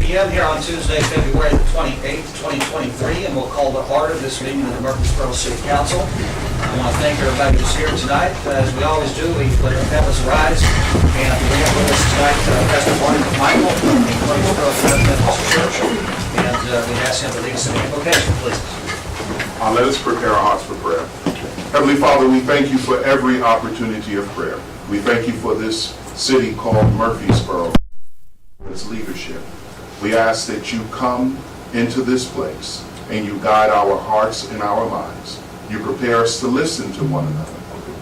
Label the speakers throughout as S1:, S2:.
S1: p.m. here on Tuesday, February the 28th, 2023, and we'll call to order this meeting of the Murphysboro City Council. I want to thank everybody who's here tonight. As we always do, we let our heavens rise, and we have with us tonight Pastor Michael from the Murphysboro Methodist Church, and we ask him to lead us in the invocation, please.
S2: Let us prepare our hearts for prayer. Heavenly Father, we thank you for every opportunity of prayer. We thank you for this city called Murphysboro, its leadership. We ask that you come into this place and you guide our hearts and our minds. You prepare us to listen to one another.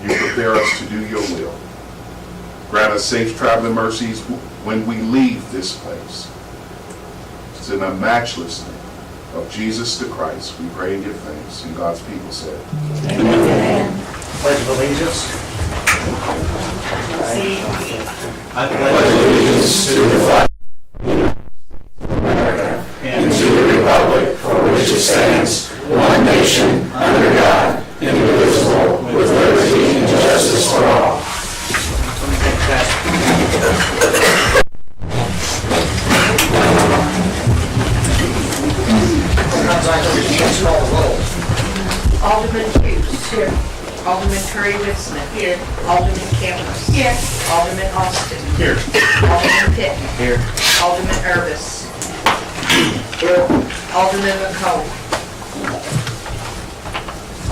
S2: You prepare us to do your will. Grant us safe traveling mercies when we leave this place. It's in the matchless name of Jesus the Christ we pray and give thanks. And God's people said,
S1: Amen. Pledge of allegiance. I pledge allegiance to the flag and to the republic for which it stands, one nation, under God, indivisible, with liberty and justice for all.
S3: Alderman Hughes. Here. Alderman Curry-Whitson. Here. Alderman Campbell. Here. Alderman Austin.
S1: Here.
S3: Alderman Pittman.
S1: Here.
S3: Alderman Irvis. Here. Alderman McComb.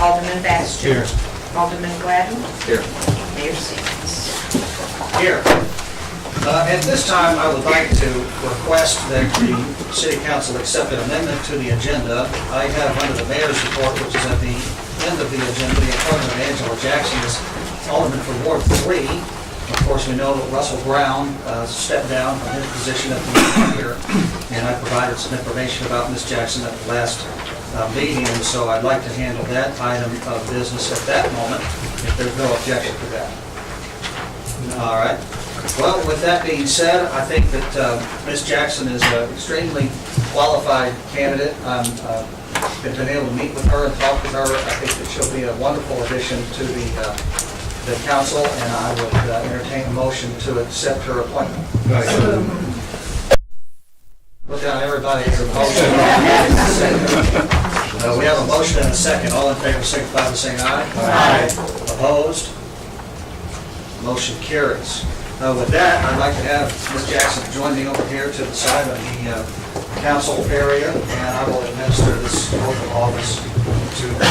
S3: Alderman Bastian.
S1: Here.
S3: Alderman Gladden.
S1: Here.
S3: Mayor Stevens.
S1: Here. At this time, I would like to request that the City Council accept an amendment to the agenda. I have under the mayor's report, which is at the end of the agenda, the appointment of Angela Jackson as Alderman for Ward 3. Of course, we know that Russell Brown stepped down from his position at the beginning here, and I provided some information about Ms. Jackson at the last meeting, and so I'd like to handle that item of business at that moment, if there's no objection to that. All right. Well, with that being said, I think that Ms. Jackson is an extremely qualified candidate. I've been able to meet with her and talk with her. I think that she'll be a wonderful addition to the council, and I would entertain a motion to accept her appointment. Look down, everybody has a motion. We have a motion and a second. All in favor, signify by saying aye. Aye. Opposed? Motion carries. With that, I'd like to have Ms. Jackson join me over here to the side of the council area, and I will administer this oath of office to her.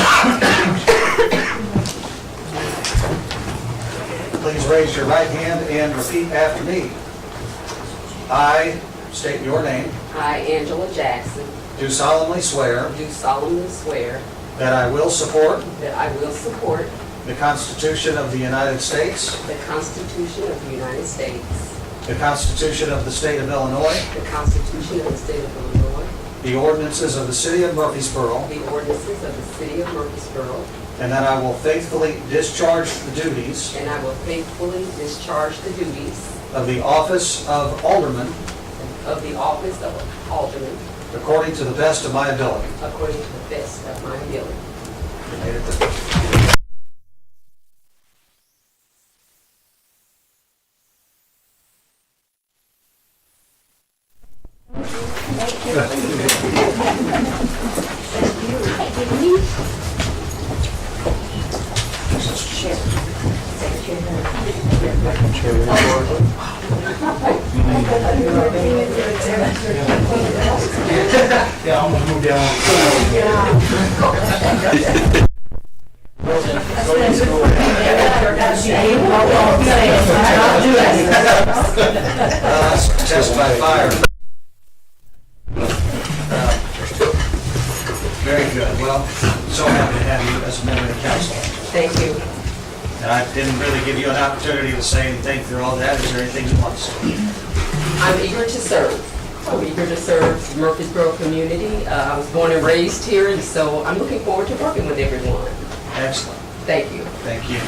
S1: Please raise your right hand and repeat after me. I state your name.
S4: I, Angela Jackson,
S1: Do solemnly swear
S4: do solemnly swear
S1: that I will support
S4: that I will support
S1: the Constitution of the United States,
S4: the Constitution of the United States,
S1: the Constitution of the State of Illinois,
S4: the Constitution of the State of Illinois,
S1: the ordinances of the City of Murphysboro,
S4: the ordinances of the City of Murphysboro,
S1: and that I will faithfully discharge the duties
S4: and I will faithfully discharge the duties
S1: of the office of Alderman
S4: of the office of Alderman
S1: according to the best of my ability.
S4: according to the best of my ability.
S1: Yeah, I'm gonna move down. Test by fire. Very good. Well, so happy to have you as a member of the council.
S4: Thank you.
S1: And I didn't really give you an opportunity to say anything through all that. Is there anything you want to say?
S4: I'm eager to serve. I'm eager to serve the Murphysboro community. I was born and raised here, and so I'm looking forward to working with everyone.
S1: Excellent.
S4: Thank you.
S1: Thank you.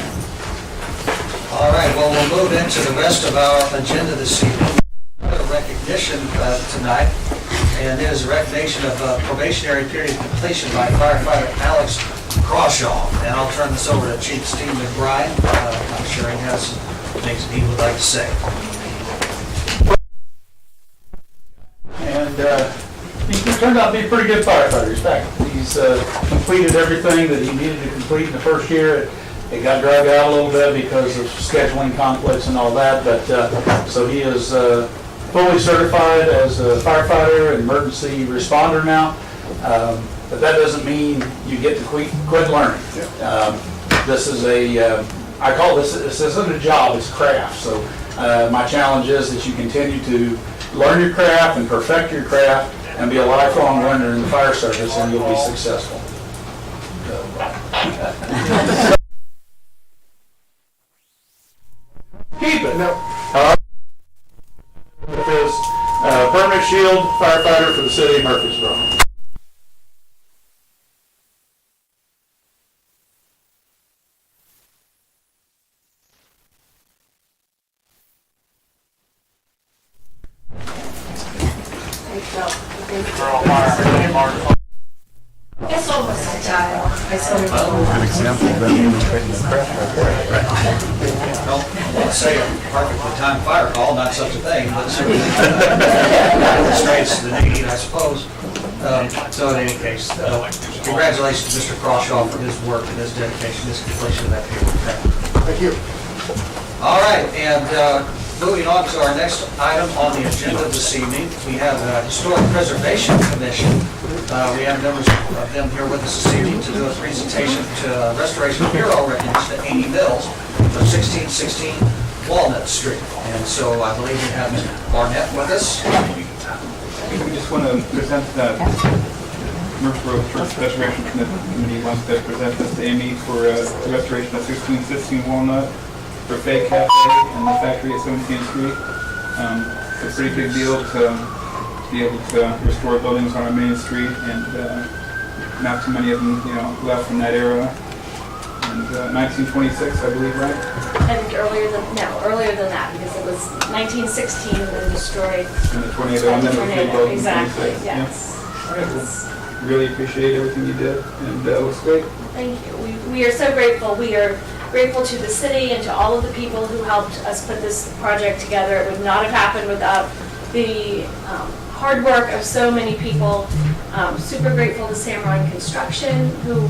S1: All right, well, we'll move into the rest of our agenda this evening. A recognition tonight, and it is a recognition of probationary period completion by firefighter Alex Crawshaw. And I'll turn this over to Chief Steve McBride. I'm sure he has some things that he would like to say.
S5: And he turned out to be a pretty good firefighter. In fact, he's completed everything that he needed to complete in the first year. It got dragged out a little bit because of scheduling conflicts and all that, but so he is fully certified as a firefighter and emergency responder now. But that doesn't mean you get to quit learning. This is I call this isn't a job, it's craft. So my challenge is that you continue to learn your craft and perfect your craft and be a lifelong learner in the fire service, and you'll be successful. Keep it. With this permanent shield firefighter for the city of Murphysboro.
S3: It's almost a child. It's almost
S6: Good example of them imitating the craft right there.
S1: Well, let's say a perfectly timed fire call, not such a thing, but certainly illustrates the need, I suppose. So in any case, congratulations to Mr. Crawshaw for his work and his dedication, his completion of that paper.
S2: Thank you.
S1: All right, and moving on to our next item on the agenda this evening, we have the Historic Preservation Commission. We have members of them here with us this evening to do a presentation to Restoration Hero recognition to Amy Mills of 1616 Walnut Street. And so I believe we have Mr. Barnett with us.
S7: We just want to present that Murphysboro Church Restoration Committee wants to present this to Amy for the restoration of 1616 Walnut for Fay Cafe and the factory at 17th Street. It's a pretty big deal to be able to restore buildings on our main street, and not too many of them, left from that era. And 1926, I believe, right?
S8: I think earlier than that, because it was 1916 and then destroyed.
S7: And the tornado, and then it was rebuilt in
S8: Exactly,
S7: 26.
S8: yes.
S7: Yeah. All right, well, really appreciate everything you did, and it looks great.
S8: Thank you. We are so grateful. We are grateful to the city and to all of the people who helped us put this project together. It would not have happened without the hard work of so many people. Super grateful to Samurai Construction, who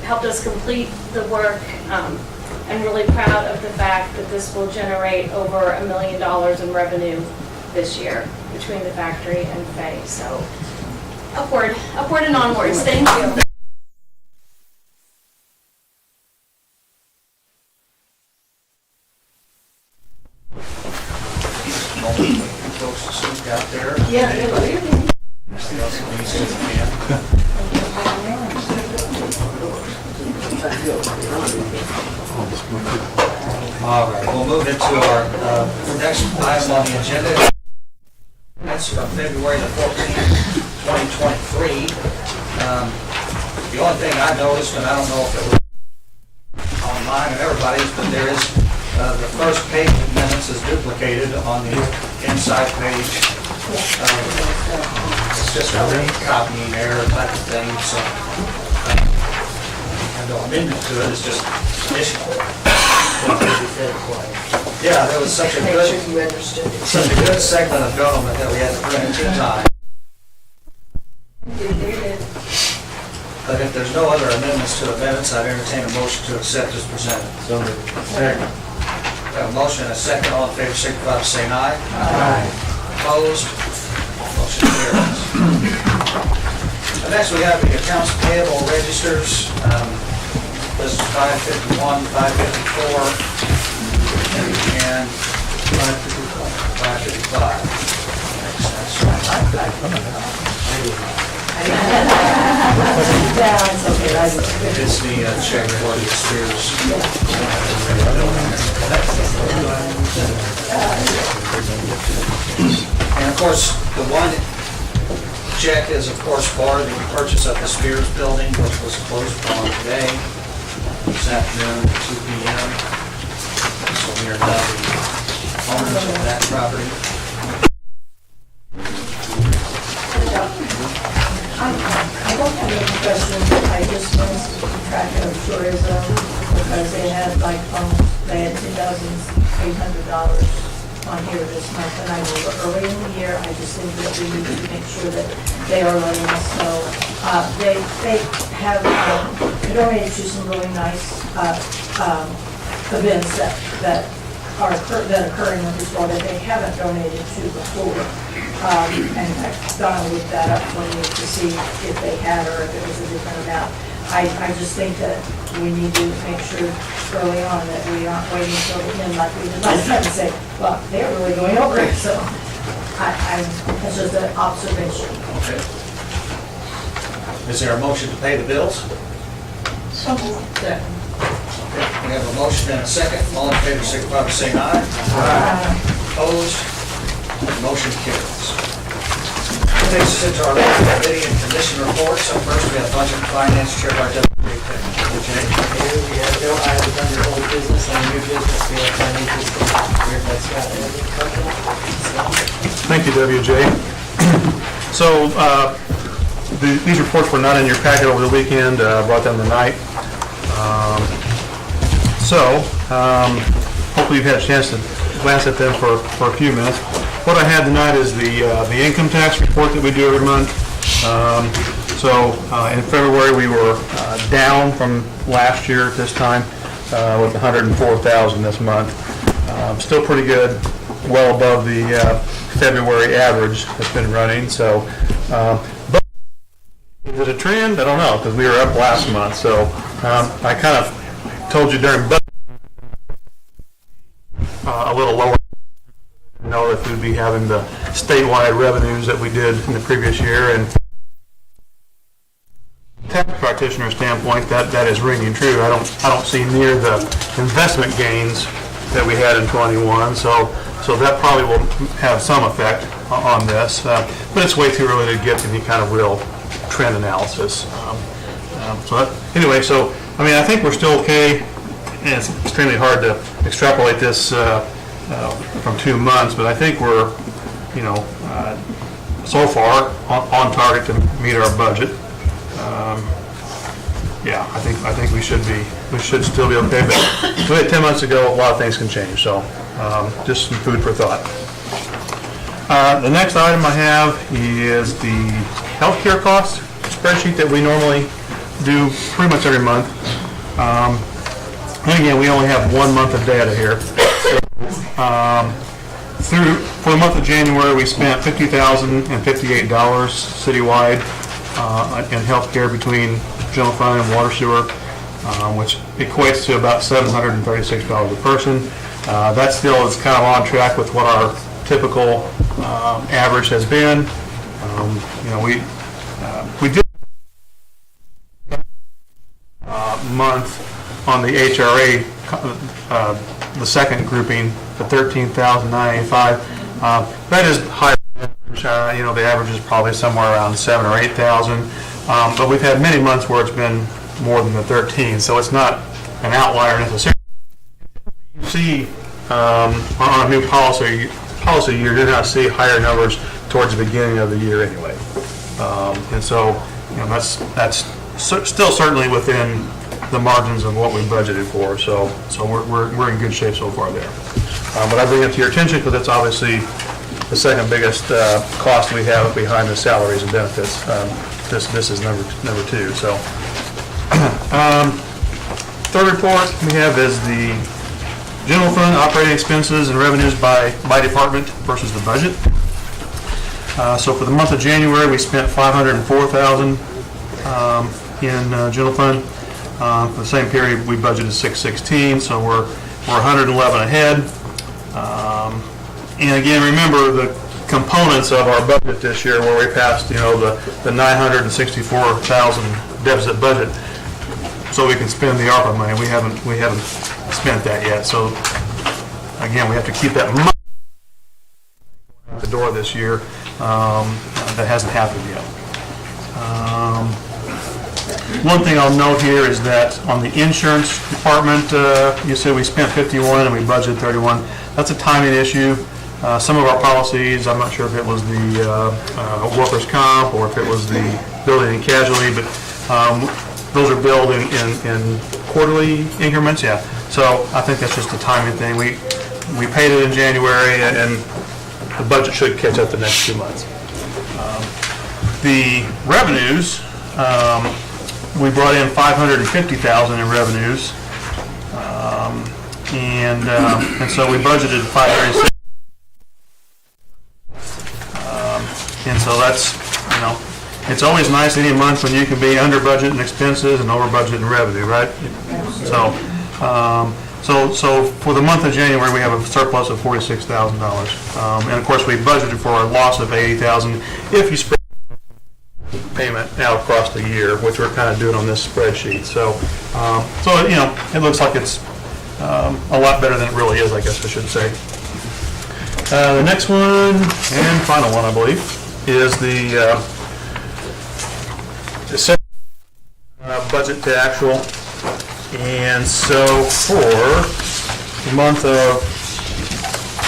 S8: helped us complete the work, and really proud of the fact that this will generate over $1 million in revenue this year between the factory and Fay. So upward and onwards. Thank you.
S1: Folks to speak out there.
S8: Yeah.
S1: All right, we'll move into our next item on the agenda. That's from February the 14th, 2023. The only thing I noticed, and I don't know if it was online and everybody's, but there is the first page of minutes is duplicated on the inside page. It's just a copying error type of thing, so no amendment to it, it's just additional. Yeah, there was such a good segment of government that we had to bring it to time. But if there's no other amendments to the minutes, I'd entertain a motion to accept as presented. So moved. Second. A motion and a second. All in favor, signify by saying aye. Aye. Opposed? Motion carries. And next, we have the accounts payable registers. This is 551, 554, and 555. It's the check for the Spears. And of course, the one check is of course for the purchase of the Spears building, which was closed upon today, this afternoon at 2 p.m. So we are now the owners of that property.
S9: I don't have any questions, I just want to keep track of tourism, because they had they had $2,800 on here this month, and I know we're early in the year, I just think that we need to make sure that they are letting us know. They have donated to some really nice events that occur in Murphysboro that they haven't donated to before. And Donna looked that up for me to see if they had or if it was a different amount. I just think that we need to make sure early on that we aren't waiting until the end like we did last time to say, well, they're really going over it, so that's just an observation.
S1: Okay. Is there a motion to pay the bills? Okay, we have a motion and a second. All in favor, signify by saying aye. Opposed? Motion carries. Takes us into our committee and commission reports. So first, we have budget and finance chair by W.
S10: We have no items under old business and new business. We have financial statement. That's got everything.
S6: Thank you, WJ. So these reports were not in your packet over the weekend. Brought them tonight. Hopefully you've had a chance to glance at them for a few minutes. What I have tonight is the income tax report that we do every month. In February, we were down from last year at this time with $104,000 this month. Still pretty good, well above the February average that's been running. So, but is it a trend? I don't know, because we were up last month. So I kind of told you during budget a little lower. Know if we'd be having the statewide revenues that we did in the previous year, and tax practitioner standpoint, that is ringing true. I don't see near the investment gains that we had in 21, so that probably will have some effect on this, but it's way too early to get any kind of real trend analysis. Anyway, I think we're still okay, and it's extremely hard to extrapolate this from 2 months, but I think we're, so far on target to meet our budget. I think we should still be okay, but we had 10 months ago, a lot of things can change, so just some food for thought. The next item I have is the healthcare cost spreadsheet that we normally do pretty much every month. And again, we only have 1 month of data here. For the month of January, we spent $50,058 citywide in healthcare between general fund and water sewer, which equates to about $736 a person. That still is kind of on track with what our typical average has been. We did month on the HRA, the second grouping, the $13,985. That is higher than average. The average is probably somewhere around 7,000 or 8,000. But we've had many months where it's been more than the 13, so it's not an outlier necessarily. You see, on a new policy year, you're going to see higher numbers towards the beginning of the year anyway. That's still certainly within the margins of what we budgeted for. So we're in good shape so far there. But I bring it to your attention because it's obviously the second biggest cost we have behind the salaries and benefits. This is number 2. So third report we have is the general fund operating expenses and revenues by department versus the budget. So for the month of January, we spent $504,000 in general fund. For the same period, we budgeted $616, so we're 111 ahead. And again, remember the components of our budget this year, where we passed, the $964,000 deficit budget, so we can spend the ARPA money. We haven't spent that yet. So again, we have to keep that money at the door this year. That hasn't happened yet. One thing I'll note here is that on the insurance department, you said we spent 51 and we budgeted 31. That's a timing issue. Some of our policies, I'm not sure if it was the workers' comp or if it was the building and casualty, but those are billed in quarterly increments. Yeah. So I think that's just a timing thing. We paid it in January, and the budget should catch up the next 2 months. The revenues, we brought in $550,000 in revenues, and so we budgeted $536,000. And so that's, it's always nice any month when you can be under budget in expenses and over budget in revenue, right? So for the month of January, we have a surplus of $46,000. And of course, we budgeted for a loss of $80,000 if you spread payment out across the year, which we're kind of doing on this spreadsheet. So it looks like it's a lot better than it really is, I guess I should say. The next one, and final one, I believe, is the budget to actual. And so for the month of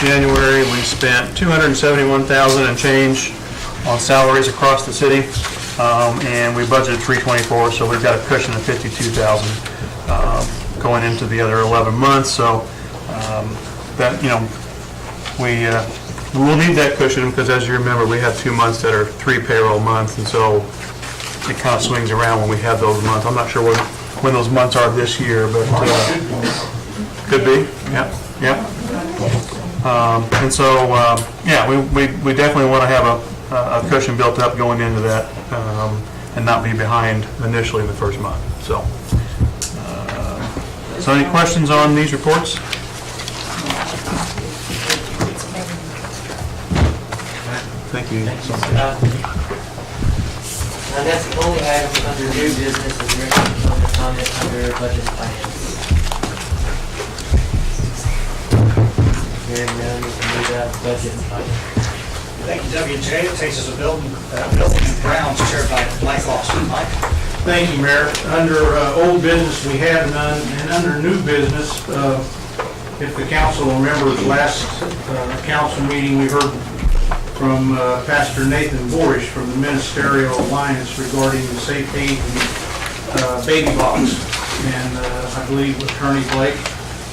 S6: January, we spent $271,000 and change on salaries across the city, and we budgeted $324,000, so we've got a cushion of $52,000 going into the other 11 months. So that we will need that cushion because, as you remember, we have 2 months that are 3 payroll months, and so it kind of swings around when we have those months. I'm not sure when those months are this year, but could be. Yeah. And so we definitely want to have a cushion built up going into that, and not be behind initially the first month. So any questions on these reports? Thank you.
S10: And that's the only item under new business. Is there any other comment under budget and finance? Hearing none, we can move out of budget and finance.
S1: Thank you, WJ. It takes us to building and grounds chaired by Mike Austin. Mike?
S5: Thank you, Mayor. Under old business, we have none, and under new business, if the council remembers last council meeting, we heard from Pastor Nathan Borish from the Ministerial Alliance regarding the Safe Haven baby box. And I believe Attorney Blake,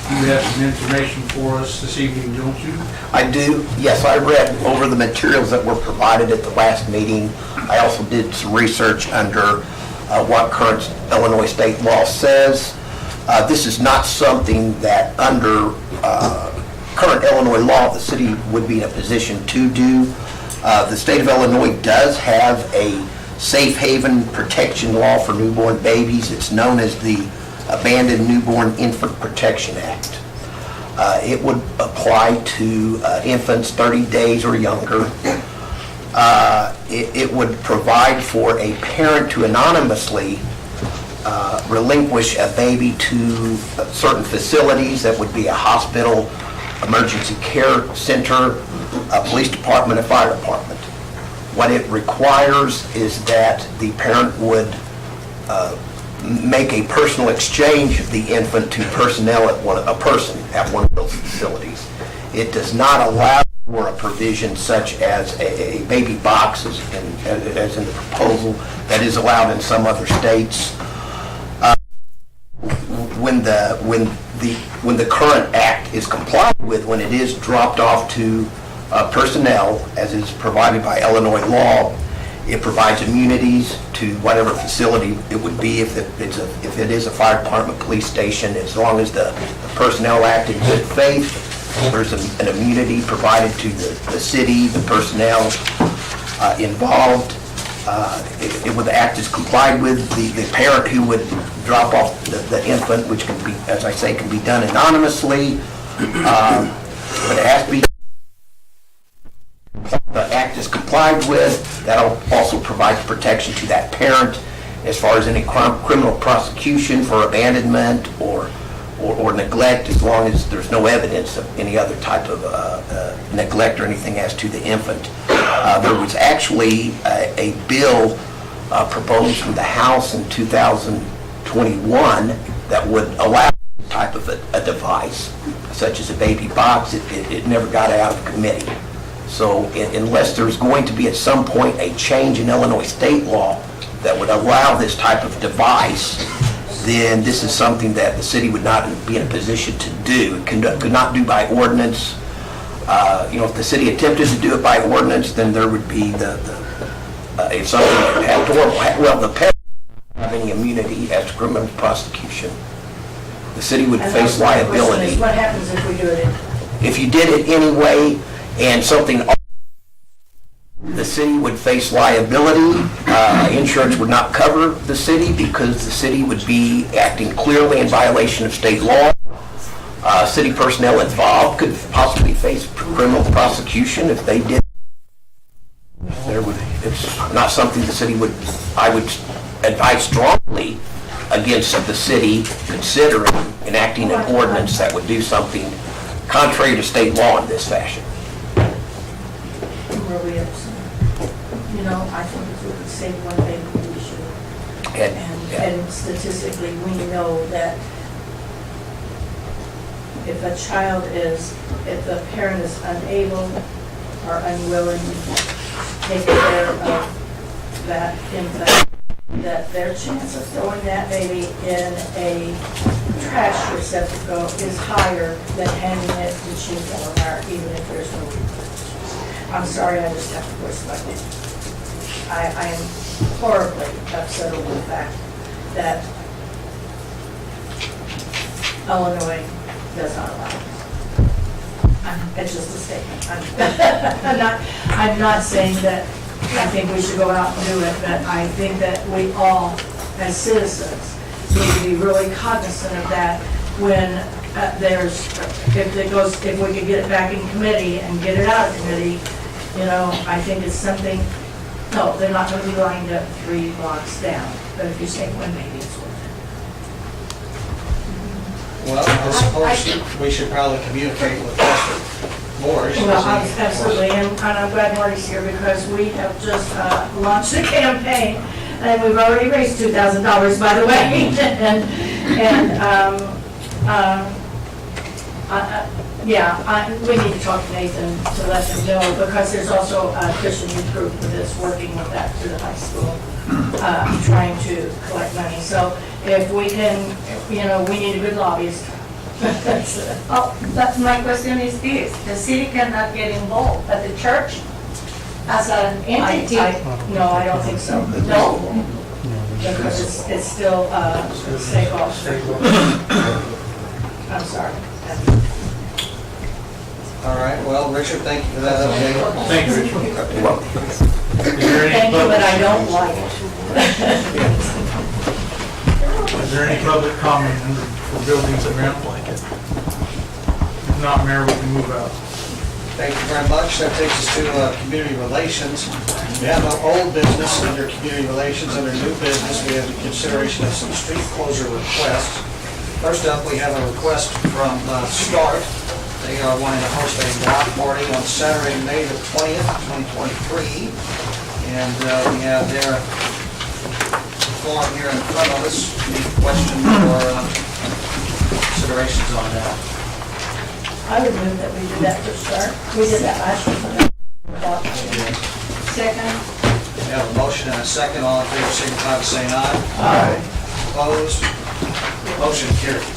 S5: you have some information for us this evening, don't you?
S11: I do. Yes, I read over the materials that were provided at the last meeting. I also did some research under what current Illinois state law says. This is not something that under current Illinois law the city would be in a position to do. The state of Illinois does have a safe haven protection law for newborn babies. It's known as the Abandoned Newborn Infant Protection Act. It would apply to infants 30 days or younger. It would provide for a parent to anonymously relinquish a baby to certain facilities. That would be a hospital, emergency care center, a police department, a fire department. What it requires is that the parent would make a personal exchange of the infant to personnel at one of those facilities. It does not allow for a provision such as a baby box, as in the proposal, that is allowed in some other states. When the current act is complied with, when it is dropped off to personnel, as is provided by Illinois law, it provides immunities to whatever facility it would be. If it is a fire department, police station, as long as the personnel act in good faith, there's an immunity provided to the city, the personnel involved. If the act is complied with, the parent who would drop off the infant, which can be, as I say, can be done anonymously, but it has to be, the act is complied with, that'll also provide protection to that parent as far as any criminal prosecution for abandonment or neglect, as long as there's no evidence of any other type of neglect or anything as to the infant. There was actually a bill proposed from the House in 2021 that would allow type of a device, such as a baby box. It never got out of committee. So unless there's going to be at some point a change in Illinois state law that would allow this type of device, then this is something that the city would not be in a position to do. It could not do by ordinance. If the city attempted to do it by ordinance, then there would be if something had the parent have any immunity as to criminal prosecution. The city would
S9: And
S11: face
S9: that's my question
S11: liability.
S9: is, what happens if we do it?
S11: If you did it anyway and something, the city would face liability. Insurance would not cover the city because the city would be acting clearly in violation of state law. City personnel involved could possibly face criminal prosecution if they did. It's not something the city I would advise strongly against the city considering enacting an ordinance that would do something contrary to state law in this fashion.
S9: Really upset. I think if we could say one thing, we should. And statistically, we know that if if the parent is unable or unwilling to take care of that infant, that their chance of throwing that baby in a trash receptacle is higher than handing it to children or even if there's no reason. I'm sorry, I just have to voice my opinion. I am horribly upset over the fact that Illinois does not allow it. It's just a statement. I'm not saying that I think we should go out and do it, but I think that we all, as citizens, need to be really cognizant of that when if we could get it back in committee and get it out of committee, I think it's something, no, they're not going to be lined up 3 blocks down, but if you say one, maybe it's worth it.
S1: Well, I suppose we should probably communicate with Mr. Moore.
S9: Well, absolutely, and I'm glad Marty's here because we have just launched a campaign, and we've already raised $2,000, by the way. We need to talk to Nathan to let him know because there's also a Christian youth group that's working with that through the high school, trying to collect money. So if we can, we need a good lobbyist.
S12: But my question is this, the city cannot get involved, but the church as an entity.
S9: No, I don't think so.
S12: No?
S9: Because it's still state law. I'm sorry.
S1: All right, well, Richard, thank you for that update.
S5: Thank you, Richard. Is there any
S9: Thank you, but
S5: public-
S9: I don't like it.
S6: Is there any public comment for buildings that are blanket? If not, Mayor, we can move out.
S1: Thank you very much. That takes us to community relations. We have no old business under community relations. Under new business, we have the consideration of some street closure requests. First up, we have a request from START. They are wanting to host a block party on Saturday, May the 20th, 2023. And we have their form here in front of us. Any questions or considerations on that?
S9: I would move that we do that to start. We did that last year. Second.
S1: We have a motion and a second. All in favor, signify by saying aye. Aye. Opposed? Motion carries.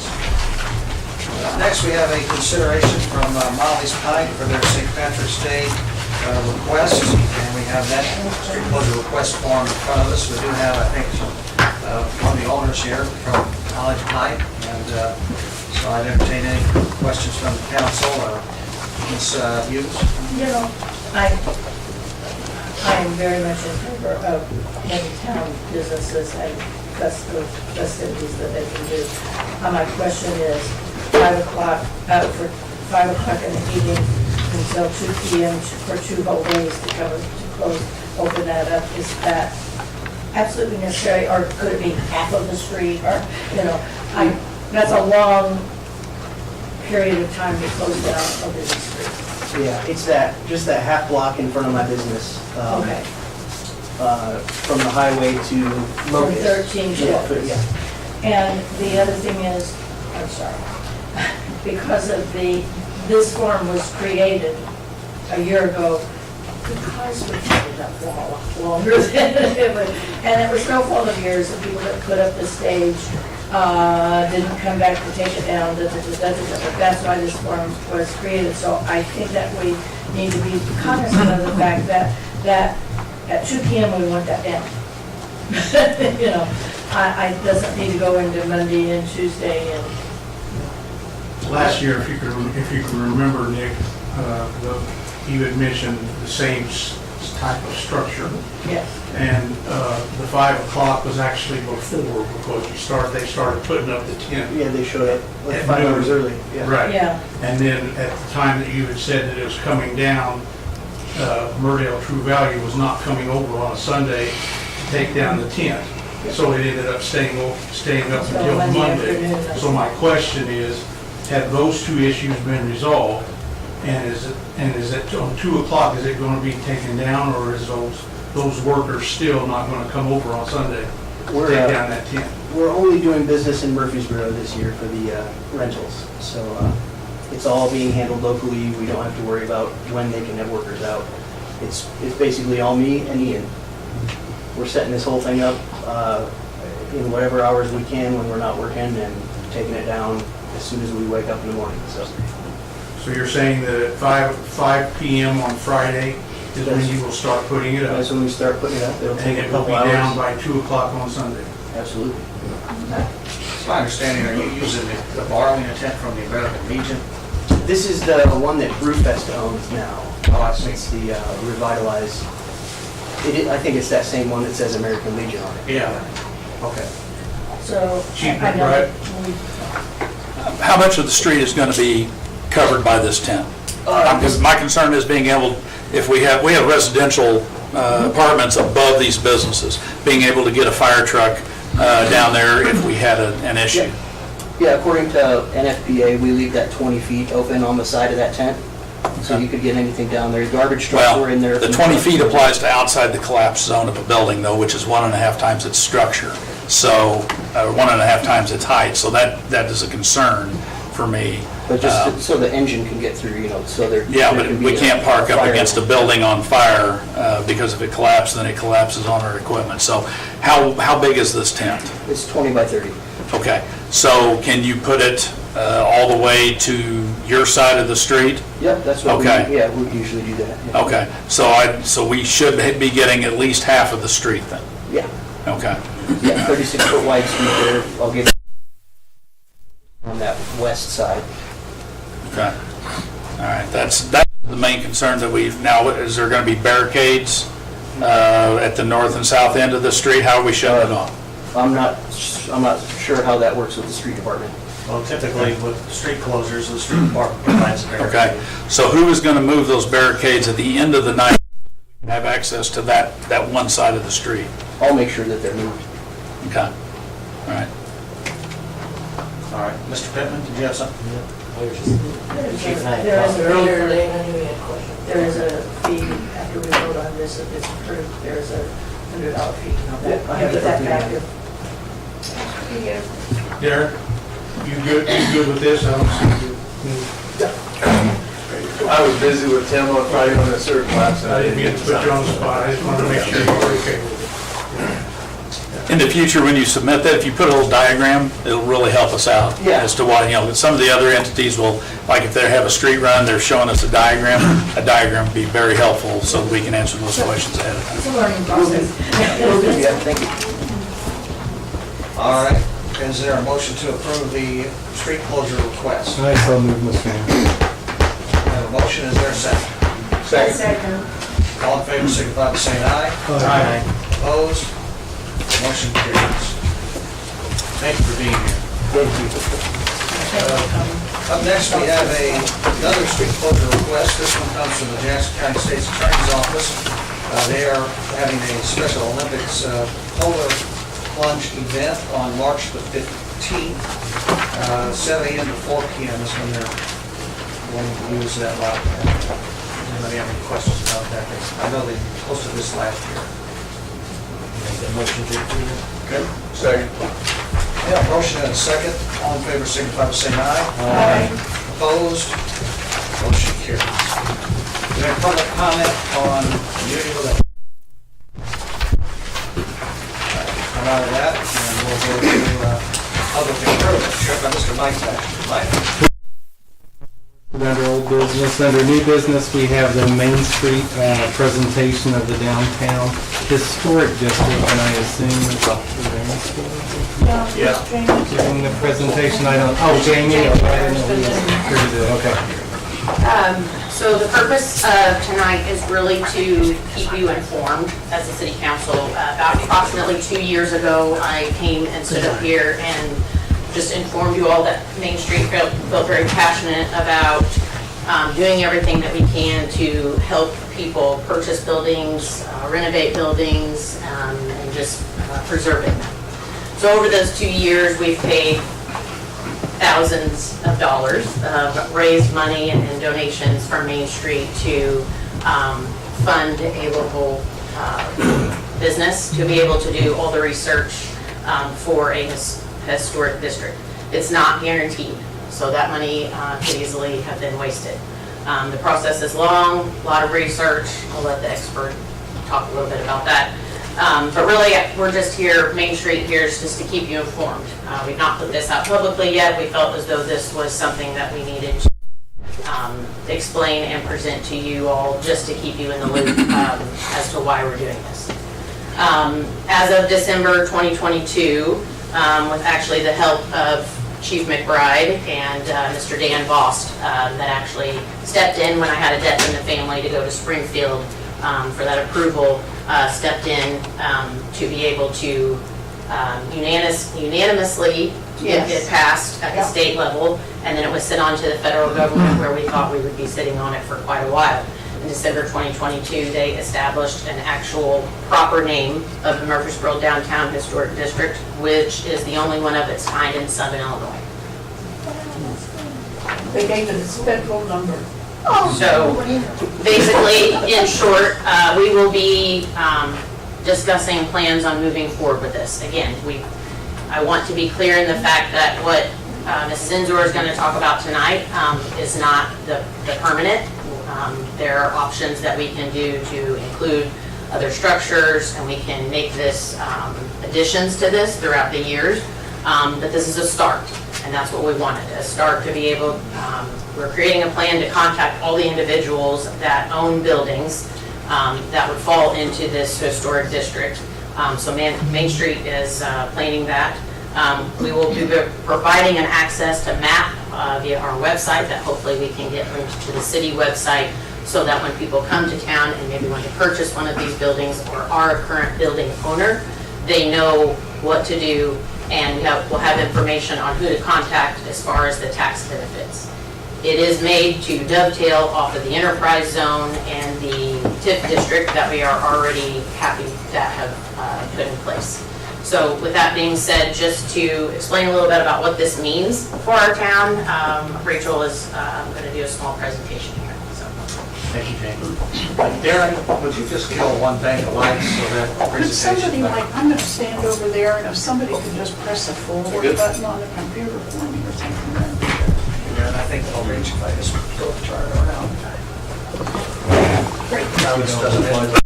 S1: Next, we have a consideration from Molly's Pike for their St. Patrick's Day request, and we have that street closure request form in front of us. We do have, I think, one of the owners here from Molly's Pike, and so I'd entertain any questions from the council. Ms. Hughes?
S9: I am very much in favor of in-town businesses and festivities that they can do. My question is, 5 o'clock, for 5 o'clock in the evening until 2 p.m. for 2 whole days to open that up, is that absolutely necessary, or could it be half of the street, or, that's a long period of time to close down a busy street.
S10: Yeah, it's just that half block in front of my business.
S9: Okay.
S10: From the highway to
S9: From
S10: Locust.
S9: 13 to
S10: Yeah.
S9: And the other thing is, I'm sorry, because of this form was created a year ago, because we had it up for a lot longer than it was, and it was no fault of yours, the people that put up the stage didn't come back to take it down, but that's why this form was created. So I think that we need to be cognizant of the fact that at 2 PM we want that down. You know, I doesn't need to go into Monday and Tuesday and.
S5: Last year, if you could remember, Nick, you had mentioned the same type of structure.
S9: Yes.
S5: And the 5 o'clock was actually before, because they started putting up the tent.
S10: Yeah, they showed up like
S5: At
S10: 5 hours
S5: noon.
S10: early. Yeah.
S5: Right.
S9: Yeah.
S5: And then at the time that you had said that it was coming down, Murdale True Value was not coming over on a Sunday to take down the tent. So it ended up staying up until
S9: Monday
S5: Monday.
S9: afternoon.
S5: So my question is, have those two issues been resolved? And is it on 2 o'clock, is it going to be taken down, or is those workers still not going to come over on Sunday to
S10: We're,
S5: take down that tent?
S10: We're only doing business in Murphysboro this year for the rentals. So it's all being handled locally. We don't have to worry about when they can have workers out. It's basically all me and Ian. We're setting this whole thing up in whatever hours we can when we're not working, and taking it down as soon as we wake up in the morning.
S5: So you're saying that at 5 PM on Friday is when you will start putting it up?
S10: That's when we start putting it up. It'll
S5: And
S10: take a
S5: it will
S10: couple
S5: be down
S10: hours.
S5: by 2 o'clock on Sunday?
S10: Absolutely.
S1: It's my understanding, are you using the borrowing a tent from the American Legion?
S10: This is the one that Brewfest owns now.
S1: Oh, I see.
S10: It's the revitalized. I think it's that same one that says American Legion on it.
S1: Yeah. Okay.
S9: So.
S5: Cheap,
S9: I know
S5: right?
S9: that we-
S13: How much of the street is going to be covered by this tent? Because my concern is being able, if we have residential apartments above these businesses, being able to get a fire truck down there if we had an issue.
S10: Yeah, according to NFPA, we leave that 20 feet open on the side of that tent, so you could get anything down there. Garbage trucks
S13: Well,
S10: were in there.
S13: the 20 feet applies to outside the collapse zone of a building, though, which is 1.5 times its structure. So, 1.5 times its height, so that is a concern for me.
S10: But just so the engine can get through, so there.
S13: Yeah,
S10: there
S13: but
S10: can be
S13: we can't park up
S10: fire.
S13: against a building on fire, because if it collapses, then it collapses on our equipment. So how big is this tent?
S10: It's 20 by 30.
S13: Okay, so can you put it all the way to your side of the street?
S10: Yep, that's what
S13: Okay.
S10: we usually do that. Yeah.
S13: Okay, so we should be getting at least half of the street then?
S10: Yeah,
S13: Okay,
S10: yeah, 36-foot wide street there. I'll give on that west side.
S13: okay. All right, that's the main concern that now, is there going to be barricades at the north and south end of the street? How are we shutting it off?
S10: I'm not sure how that works with the street department.
S1: Well, typically with street closures, the street department provides a barricade.
S13: Okay, so who is going to move those barricades at the end of the night, have access to that one side of the street?
S10: I'll make sure that they're moved.
S13: Okay, all right.
S1: All right. Mr. Pittman, did you have something?
S9: There is a fee after we vote on this, if it's approved, there's a $100 fee. I have that back.
S5: Derek, you good with this? I don't see you.
S14: I was busy with Tim on Friday on a certain class.
S5: I didn't mean to put you on the spot, I just wanted to make sure you were okay with it.
S13: In the future, when you submit that, if you put a little diagram, it'll really help us out
S10: Yeah.
S13: as to what, some of the other entities will, like if they have a street run, they're showing us a diagram would be very helpful so that we can answer those questions ahead of time.
S9: It's a learning process.
S10: Yeah, thank you.
S1: All right. Is there a motion to approve the street closure request?
S14: I so move, Mr. Mayor.
S1: We have a motion, is there a second?
S9: Second.
S1: All in favor, signify by saying aye.
S5: Aye.
S1: Opposed? Motion carries. Thank you for being here. Up next, we have another street closure request. This one comes from the Jackson County State's Attorney's Office. They are having a Special Olympics polar plunge event on March the 15th, 7 a.m. to 4 p.m. is when they're going to use that lot. Anybody have any questions about that? I know they posted this last year. Okay.
S14: Second.
S1: Yeah, motion and a second. All in favor, signify by saying aye.
S9: Aye.
S1: Opposed? Motion carries. Do you have public comment on community relations? Come out of that, and we'll go to other by Mr. Mike Thatcher. Mike?
S14: Under old business, under new business, we have the Main Street presentation of the downtown historic district, and I assume it's up to the
S1: Yeah.
S14: During the presentation, I don't, oh, Jamie, I didn't know he was here to do it. Okay.
S3: So the purpose of tonight is really to keep you informed as a city council. About approximately 2 years ago, I came and stood up here and just informed you all that Main Street felt very passionate about doing everything that we can to help people purchase buildings, renovate buildings, and just preserving them. So over those 2 years, we've paid thousands of dollars, raised money and donations from Main Street to fund a local business to be able to do all the research for a historic district. It's not guaranteed, so that money could easily have been wasted. The process is long, a lot of research. I'll let the expert talk a little bit about that. But really, we're just here, Main Street here is just to keep you informed. We've not put this out publicly yet. We felt as though this was something that we needed to explain and present to you all just to keep you in the loop as to why we're doing this. As of December 2022, with actually the help of Chief McBride and Mr. Dan Vost that actually stepped in when I had a death in the family to go to Springfield for that approval, stepped in to be able to unanimously get it passed at the state level, and then it was sent on to the federal government where we thought we would be sitting on it for quite a while. In December 2022, they established an actual proper name of the Murphysboro Downtown Historic District, which is the only one of its kind in Southern Illinois.
S9: They gave it its federal number.
S3: So basically, in short, we will be discussing plans on moving forward with this. Again, I want to be clear in the fact that what Ms. Zinzor is going to talk about tonight is not the permanent. There are options that we can do to include other structures, and we can make this additions to this throughout the years. But this is a start, and that's what we wanted, a start to be able, we're creating a plan to contact all the individuals that own buildings that would fall into this historic district. So Main Street is planning that. We will be providing an access to map via our website that hopefully we can get linked to the city website, so that when people come to town and maybe want to purchase one of these buildings or are a current building owner, they know what to do, and we'll have information on who to contact as far as the tax benefits. It is made to dovetail off of the enterprise zone and the TIF district that we are already happy to have put in place. So with that being said, just to explain a little bit about what this means for our town, Rachel is going to do a small presentation here. So.
S1: Thank you, Jamie. Darren, would you just kill one bank of lights so that
S9: Could somebody,
S1: presentation?
S9: I'm going to stand over there, and if somebody could just press a forward button on the computer for me or something.
S1: And I think I'll reach if I just go turn it around.
S9: Great.
S1: Now this doesn't end.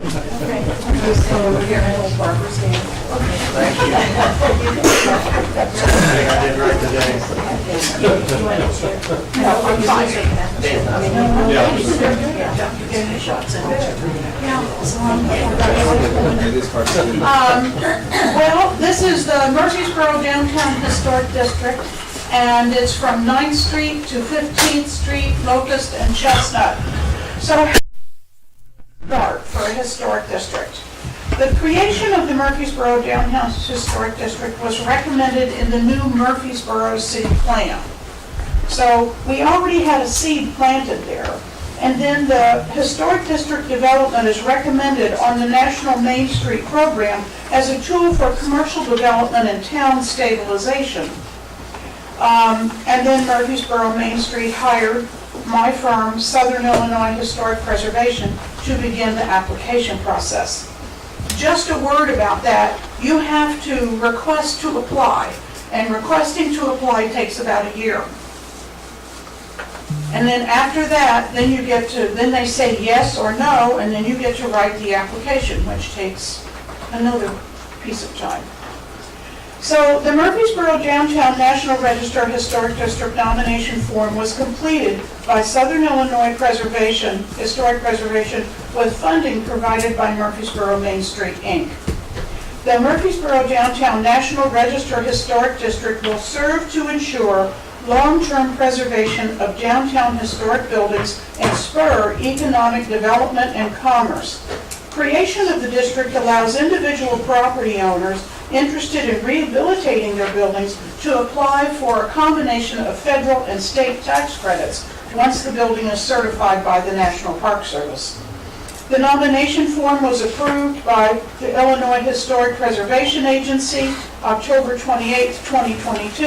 S9: Okay. I'm going to stand over here and hold Barbara's hand.
S1: Thank you. Something I did right today.
S9: No, I'm fine. Well, this is the Murphysboro Downtown Historic District, and it's from 9th Street to 15th Street, Locust, and Chestnut. So, start for a historic district. The creation of the Murphysboro Downtown Historic District was recommended in the new Murphysboro City Plan. So we already had a seed planted there. And then the historic district development is recommended on the National Main Street Program as a tool for commercial development and town stabilization. And then Murphysboro Main Street hired my firm, Southern Illinois Historic Preservation, to begin the application process. Just a word about that, you have to request to apply, and requesting to apply takes about a year. And then after that, then they say yes or no, and then you get to write the application, which takes another piece of time. So the Murphysboro Downtown National Register Historic District nomination form was completed by Southern Illinois Historic Preservation with funding provided by Murphysboro Main Street, Inc. The Murphysboro Downtown National Register Historic District will serve to ensure long-term preservation of downtown historic buildings and spur economic development and commerce. Creation of the district allows individual property owners interested in rehabilitating their buildings to apply for a combination of federal and state tax credits once the building is certified by the National Park Service. The nomination form was approved by the Illinois Historic Preservation Agency October 28, 2022,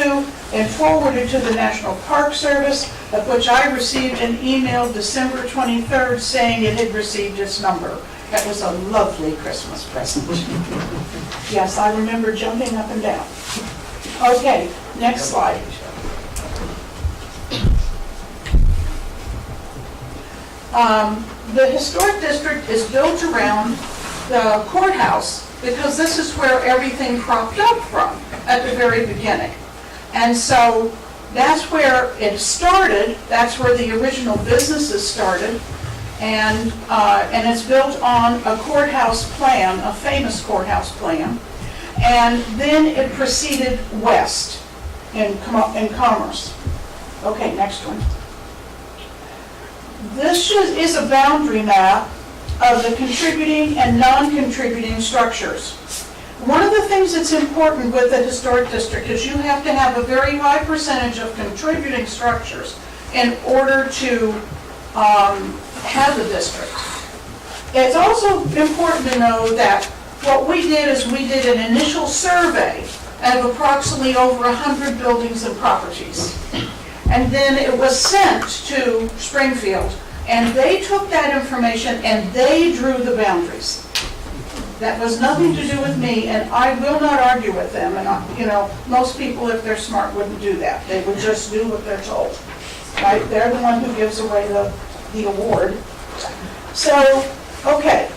S9: and forwarded to the National Park Service, of which I received an email December 23rd saying it had received its number. That was a lovely Christmas present. Yes, I remember jumping up and down. Okay, next slide. The historic district is built around the courthouse because this is where everything cropped up from at the very beginning. And so that's where it started. That's where the original businesses started. And it's built on a courthouse plan, a famous courthouse plan. And then it proceeded west in commerce. Okay, next one. This is a boundary map of the contributing and non-contributing structures. One of the things that's important with the historic district is you have to have a very high percentage of contributing structures in order to have the district. It's also important to know that what we did is we did an initial survey of approximately over 100 buildings and properties. And then it was sent to Springfield, and they took that information and they drew the boundaries. That was nothing to do with me, and I will not argue with them. And most people, if they're smart, wouldn't do that. They would just do what they're told. Right? They're the one who gives away the award. So, okay.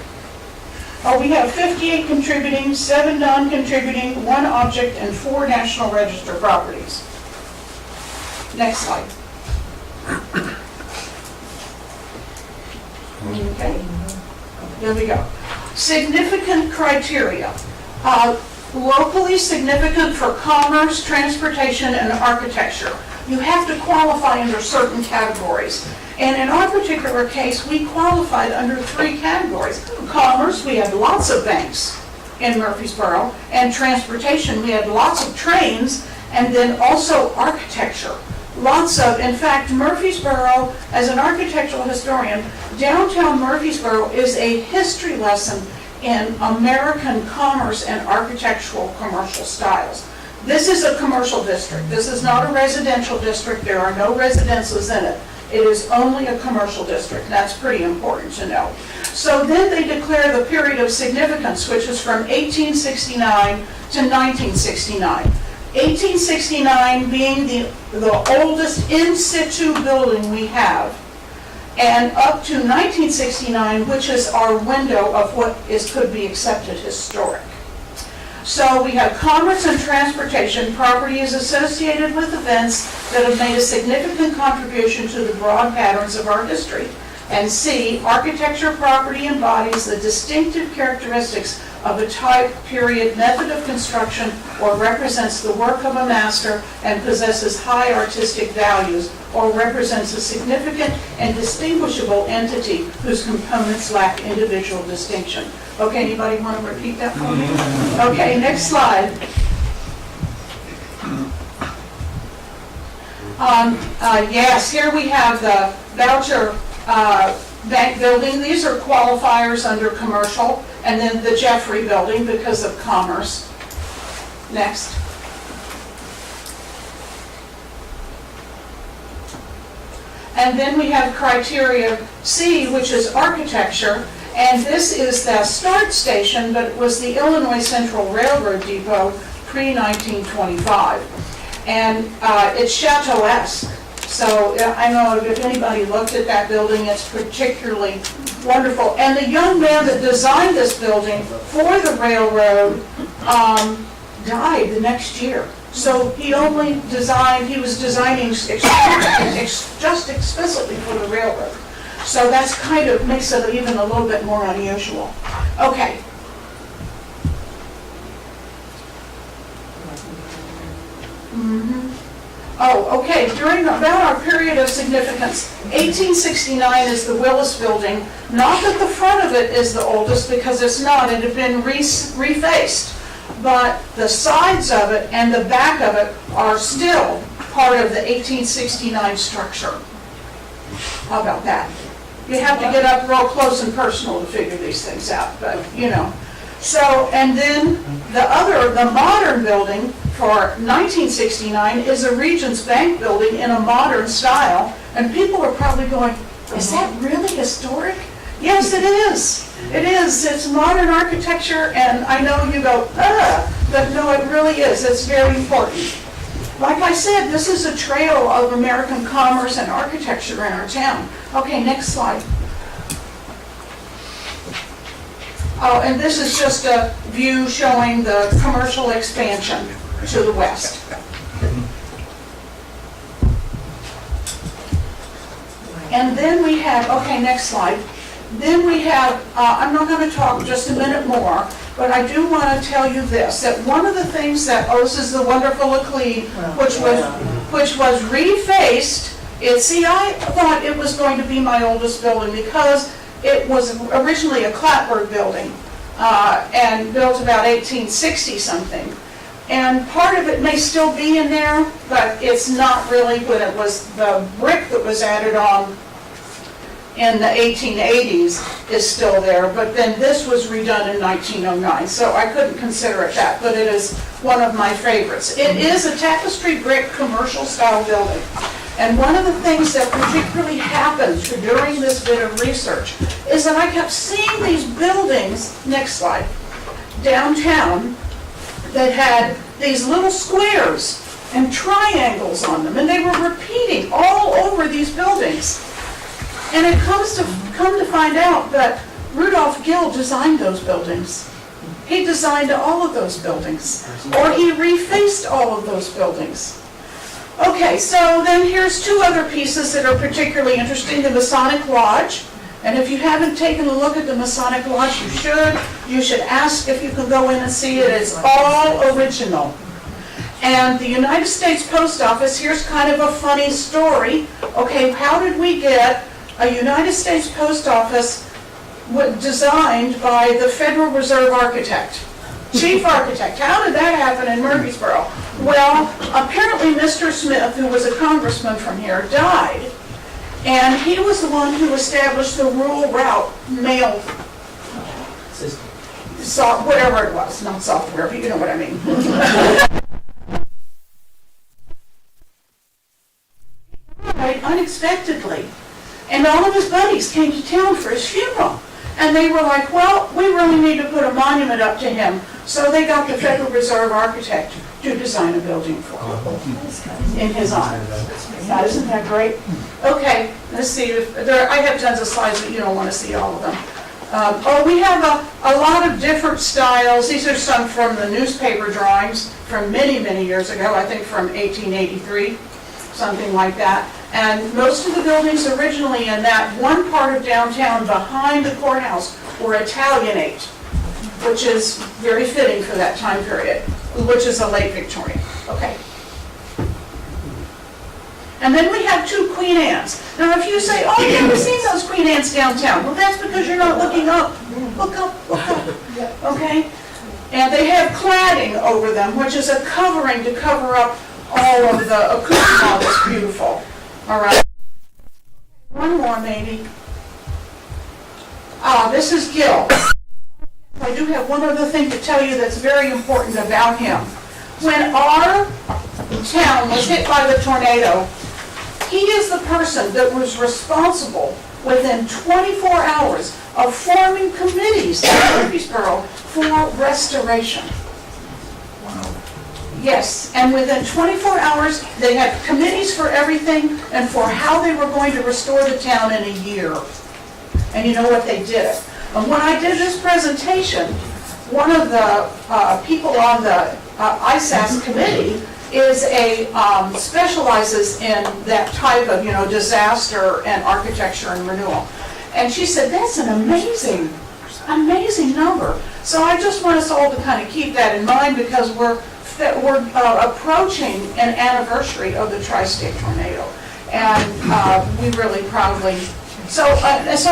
S9: We have 58 contributing, 7 non-contributing, 1 object, and 4 National Register properties. Next slide. Okay, there we go. Significant criteria. Locally significant for commerce, transportation, and architecture. You have to qualify under certain categories. And in our particular case, we qualified under 3 categories. Commerce, we had lots of banks in Murphysboro, and transportation, we had lots of trains, and then also architecture. Lots of, in fact, Murphysboro, as an architectural historian, downtown Murphysboro is a history lesson in American commerce and architectural commercial styles. This is a commercial district. This is not a residential district. There are no residences in it. It is only a commercial district. That's pretty important to know. So then they declare the period of significance, which is from 1869 to 1969. 1869 being the oldest in situ building we have, and up to 1969, which is our window of what could be accepted historic. So we have commerce and transportation. Property is associated with events that have made a significant contribution to the broad patterns of our history. And C, architecture property embodies the distinctive characteristics of a type, period, method of construction, or represents the work of a master and possesses high artistic values, or represents a significant and distinguishable entity whose components lack individual distinction. Okay, anybody want to repeat that for me? Okay, next slide. Yes, here we have the voucher bank building. These are qualifiers under commercial, and then the Jeffrey building because of commerce. Next. And then we have criteria C, which is architecture, and this is the START station, but it was the Illinois Central Railroad Depot pre-1925. And it's Chateau-esque. So I know if anybody looked at that building, it's particularly wonderful. And the young man that designed this building for the railroad died the next year. So he was designing just explicitly for the railroad. So that's kind of makes it even a little bit more unusual. Okay. Oh, okay, during about our period of significance, 1869 is the Willis Building. Not that the front of it is the oldest, because it's not, it had been refaced. But the sides of it and the back of it are still part of the 1869 structure. How about that? You have to get up real close and personal to figure these things out, but you know. So, and then the modern building for 1969 is a Regions Bank building in a modern style, and people are probably going, is that really historic? Yes, it is. It is. It's modern architecture, and I know you go, but no, it really is. It's very important. Like I said, this is a trail of American commerce and architecture in our town. Okay, next slide. Oh, and this is just a view showing the commercial expansion to the west. And then we have, okay, next slide. Then we have, I'm not going to talk just a minute more, but I do want to tell you this, that one of the things that Osa's the Wonderful Laclede, which was refaced, I thought it was going to be my oldest building because it was originally a clapboard building and built about 1860 something. And part of it may still be in there, but it's not really, but it was the brick that was added on in the 1880s is still there, but then this was redone in 1909, so I couldn't consider it that, but it is one of my favorites. It is a tapestry brick commercial style building, and one of the things that particularly happened during this bit of research is that I kept seeing these buildings, next slide, downtown, that had these little squares and triangles on them, and they were repeating all over these buildings. And it come to find out that Rudolph Gill designed those buildings. He designed all of those buildings, or he refaced all of those buildings. Okay, so then here's two other pieces that are particularly interesting, the Masonic Lodge. And if you haven't taken a look at the Masonic Lodge, you should. You should ask if you can go in and see it. It's all original. And the United States Post Office, here's kind of a funny story. Okay, how did we get a United States Post Office designed by the Federal Reserve architect, chief architect? How did that happen in Murphysboro? Well, apparently Mr. Smith, who was a congressman from here, died. And he was the one who established the rural route mail, whatever it was, not software, but you know what I mean. Right, unexpectedly. And all of his buddies came to town for his funeral. And they were like, well, we really need to put a monument up to him. So they got the Federal Reserve architect to design a building for him in his honor. Now, isn't that great? Okay, let's see. I have tons of slides, but you don't want to see all of them. We have a lot of different styles. These are some from the newspaper drawings from many, many years ago, I think from 1883, something like that. And most of the buildings originally in that one part of downtown behind the courthouse were Italianate, which is very fitting for that time period, which is a late Victorian. Okay. And then we have two Queen Anne's. Now if you say, oh, you haven't seen those Queen Anne's downtown, well that's because you're not looking up. Look up, look up. Okay? And they have cladding over them, which is a covering to cover up all of the accoutrement that's beautiful. All right. One more, maybe. This is Gill. I do have one other thing to tell you that's very important about him. When our town was hit by the tornado, he is the person that was responsible within 24 hours of forming committees in Murphysboro for restoration. Yes, and within 24 hours, they had committees for everything and for how they were going to restore the town in a year. And you know what they did? And when I did this presentation, one of the people on the ISAS committee specializes in that type of, disaster and architecture and renewal. And she said, that's an amazing number. So I just want us all to kind of keep that in mind because we're approaching an anniversary of the tri-state tornado. And we really proudly, so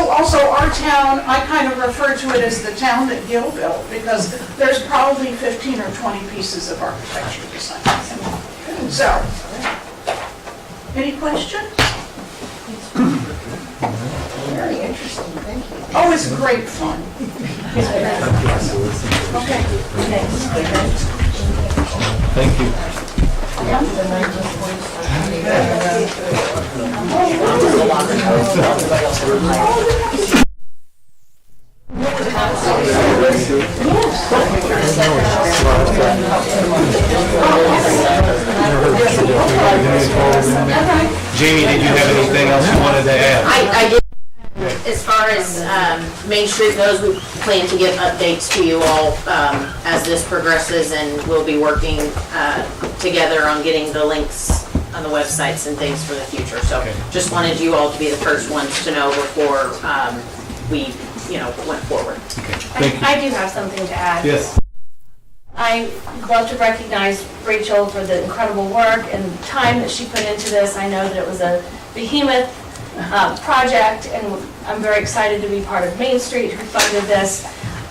S9: also our town, I kind of refer to it as the town that Gil built because there's probably 15 or 20 pieces of architecture design. So, any questions?
S12: Very interesting, thank you.
S9: Oh, it's great fun. Okay.
S14: Thank you. Jamie, did you have anything else you wanted to add?
S3: I did. As far as Main Street goes, we plan to give updates to you all as this progresses, and we'll be working together on getting the links on the websites and things for the future. So just wanted you all to be the first ones to know before we, went forward.
S8: I do have something to add.
S14: Yes.
S8: I love to recognize Rachel for the incredible work and time that she put into this. I know that it was a behemoth project, and I'm very excited to be part of Main Street who funded this.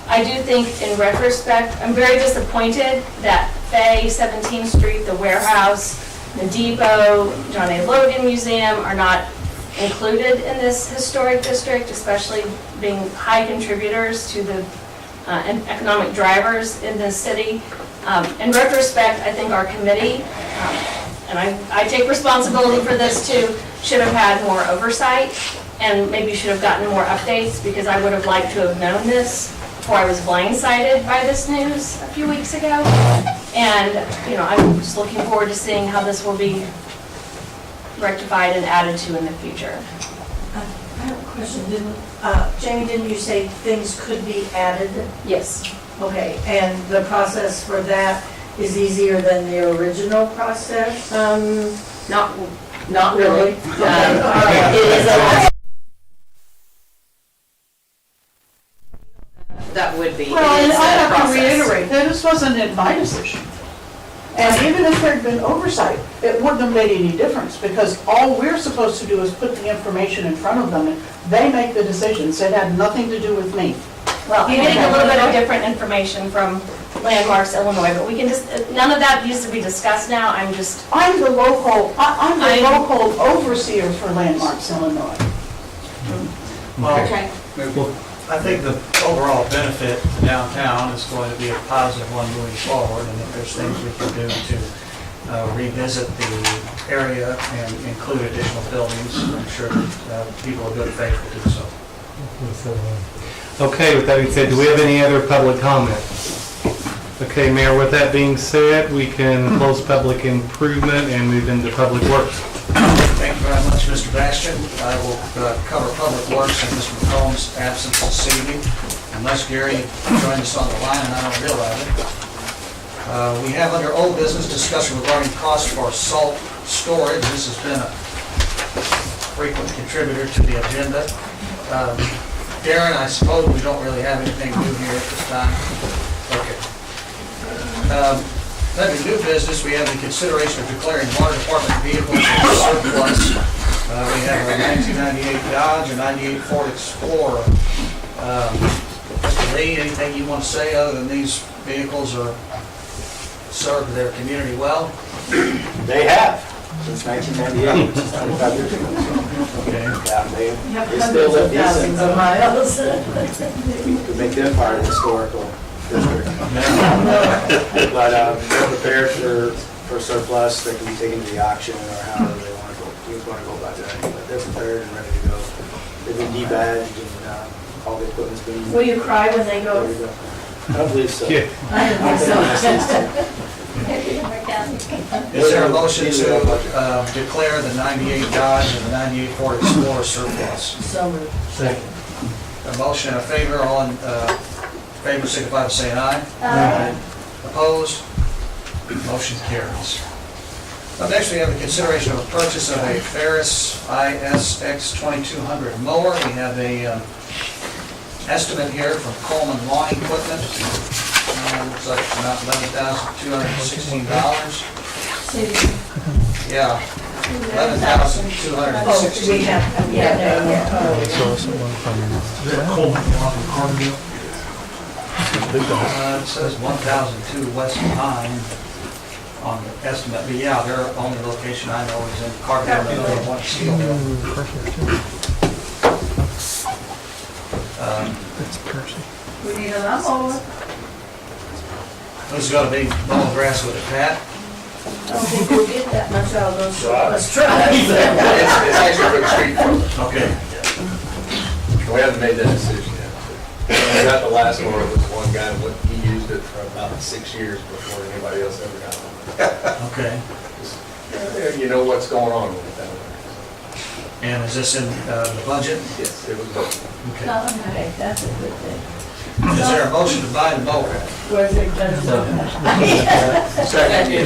S8: I do think in retrospect, I'm very disappointed that Fay, 17th Street, the warehouse, the depot, John A. Logan Museum are not included in this historic district, especially being high contributors to the economic drivers in this city. In retrospect, I think our committee, and I take responsibility for this too, should have had more oversight and maybe should have gotten more updates because I would have liked to have known this before I was blindsided by this news a few weeks ago. And, I'm just looking forward to seeing how this will be rectified and added to in the future.
S12: I have a question. Jamie, didn't you say things could be added?
S8: Yes.
S12: Okay, and the process for that is easier than the original process?
S3: Not really.
S12: Okay.
S3: It is that would be.
S9: Well, and
S3: It is
S9: I
S3: a
S9: have to
S3: process.
S9: reiterate, that this wasn't my decision. And even if there'd been oversight, it wouldn't have made any difference, because all we're supposed to do is put the information in front of them, and they make the decisions. It had nothing to do with me.
S8: Well, I'm getting a little bit of different information from Landmarks Illinois, but we can just, none of that needs to be discussed now. I'm the
S9: local overseer for Landmarks Illinois.
S1: Well, I think the overall benefit to downtown is going to be a positive one moving forward, and if there's things we can do to revisit the area and include additional buildings, I'm sure that people of good faith will do so.
S14: Okay, with that being said, do we have any other public comments? Okay, Mayor, with that being said, we can close public improvement and move into public works.
S1: Thank you very much, Mr. Bastian. I will cover Public Works in Mr. McComb's absence this evening, unless Gary joined us on the line and I don't realize it. We have under old business discussion regarding costs for salt storage. This has been a frequent contributor to the agenda. Darren, I suppose we don't really have anything new here at this time. Okay. Under new business, we have the consideration of declaring water department vehicles as surplus. We have a 1998 Dodge, a 98 Ford Explorer. Mr. Lee, anything you want to say other than these vehicles are served their community well?
S15: They have, since 1998, which is 25 years ago.
S1: Okay.
S15: Yeah, they still live decent.
S12: Of miles.
S15: To make them part of the historical district. But they're prepared for surplus that can be taken to the auction or however they want to go about that. But they're prepared and ready to go. They've been debadged and all the equipment's been.
S12: Will you cry when they go?
S15: ready to go. I don't believe so.
S14: Yeah.
S12: I don't think so.
S1: Is there a motion to declare the 98 Dodge and the 98 Ford Explorer surplus?
S12: So moved.
S14: Second.
S1: A motion in favor, all in favor signify by saying aye.
S12: Aye.
S1: Opposed? Motion carries. Next, we have the consideration of a purchase of a Ferris ISX 2200 mower. We have a estimate here from Coleman Lawn Equipment. Looks like it's about $11,216. Yeah, $11,216.
S9: We have,
S1: It says 1002 West Pine on the estimate, but yeah, their only location I know is in Carbondale, and one Steelville.
S12: We need a lawnmower.
S1: Who's gonna be mowing grass with a Pat?
S9: I don't think we'll get that much out of those. Let's try.
S16: It's actually for the street fund.
S1: Okay.
S16: We haven't made that decision yet. We got the last one, it was one guy, he used it for about 6 years before anybody else ever got one.
S1: Okay.
S16: You know what's going on with it down there.
S1: And is this in the budget?
S16: Yes, it was both.
S1: Okay.
S9: Okay, that's a good thing.
S1: Is there a motion to buy the mower?
S9: Where's it done?
S1: Second. We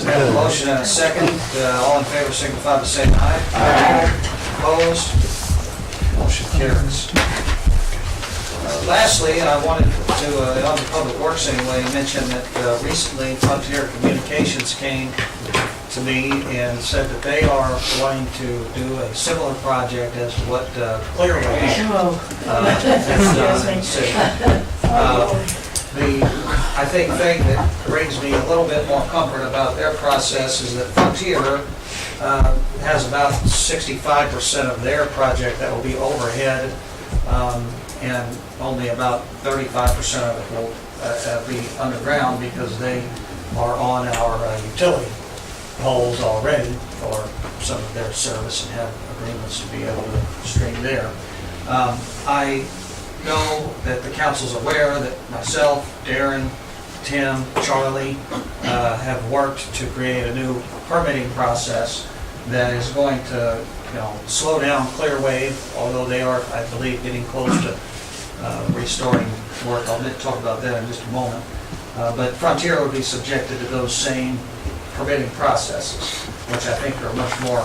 S1: have a motion and a second. All in favor signify by saying aye. Aye. Opposed? Motion carries. Lastly, I wanted to, on the Public Works anyway, mention that recently Frontier Communications came to me and said that they are wanting to do a similar project as to what Clearway has done in the city. I think thing that brings me a little bit more comfort about their process is that Frontier has about 65% of their project that will be overhead, and only about 35% of it will be underground because they are on our utility poles already for some of their service and have agreements to be able to stream there. I know that the council's aware that myself, Darren, Tim, Charlie have worked to create a new permitting process that is going to, slow down Clearwave, although they are, I believe, getting close to restoring work. I'll talk about that in just a moment. But Frontier would be subjected to those same permitting processes, which I think are much more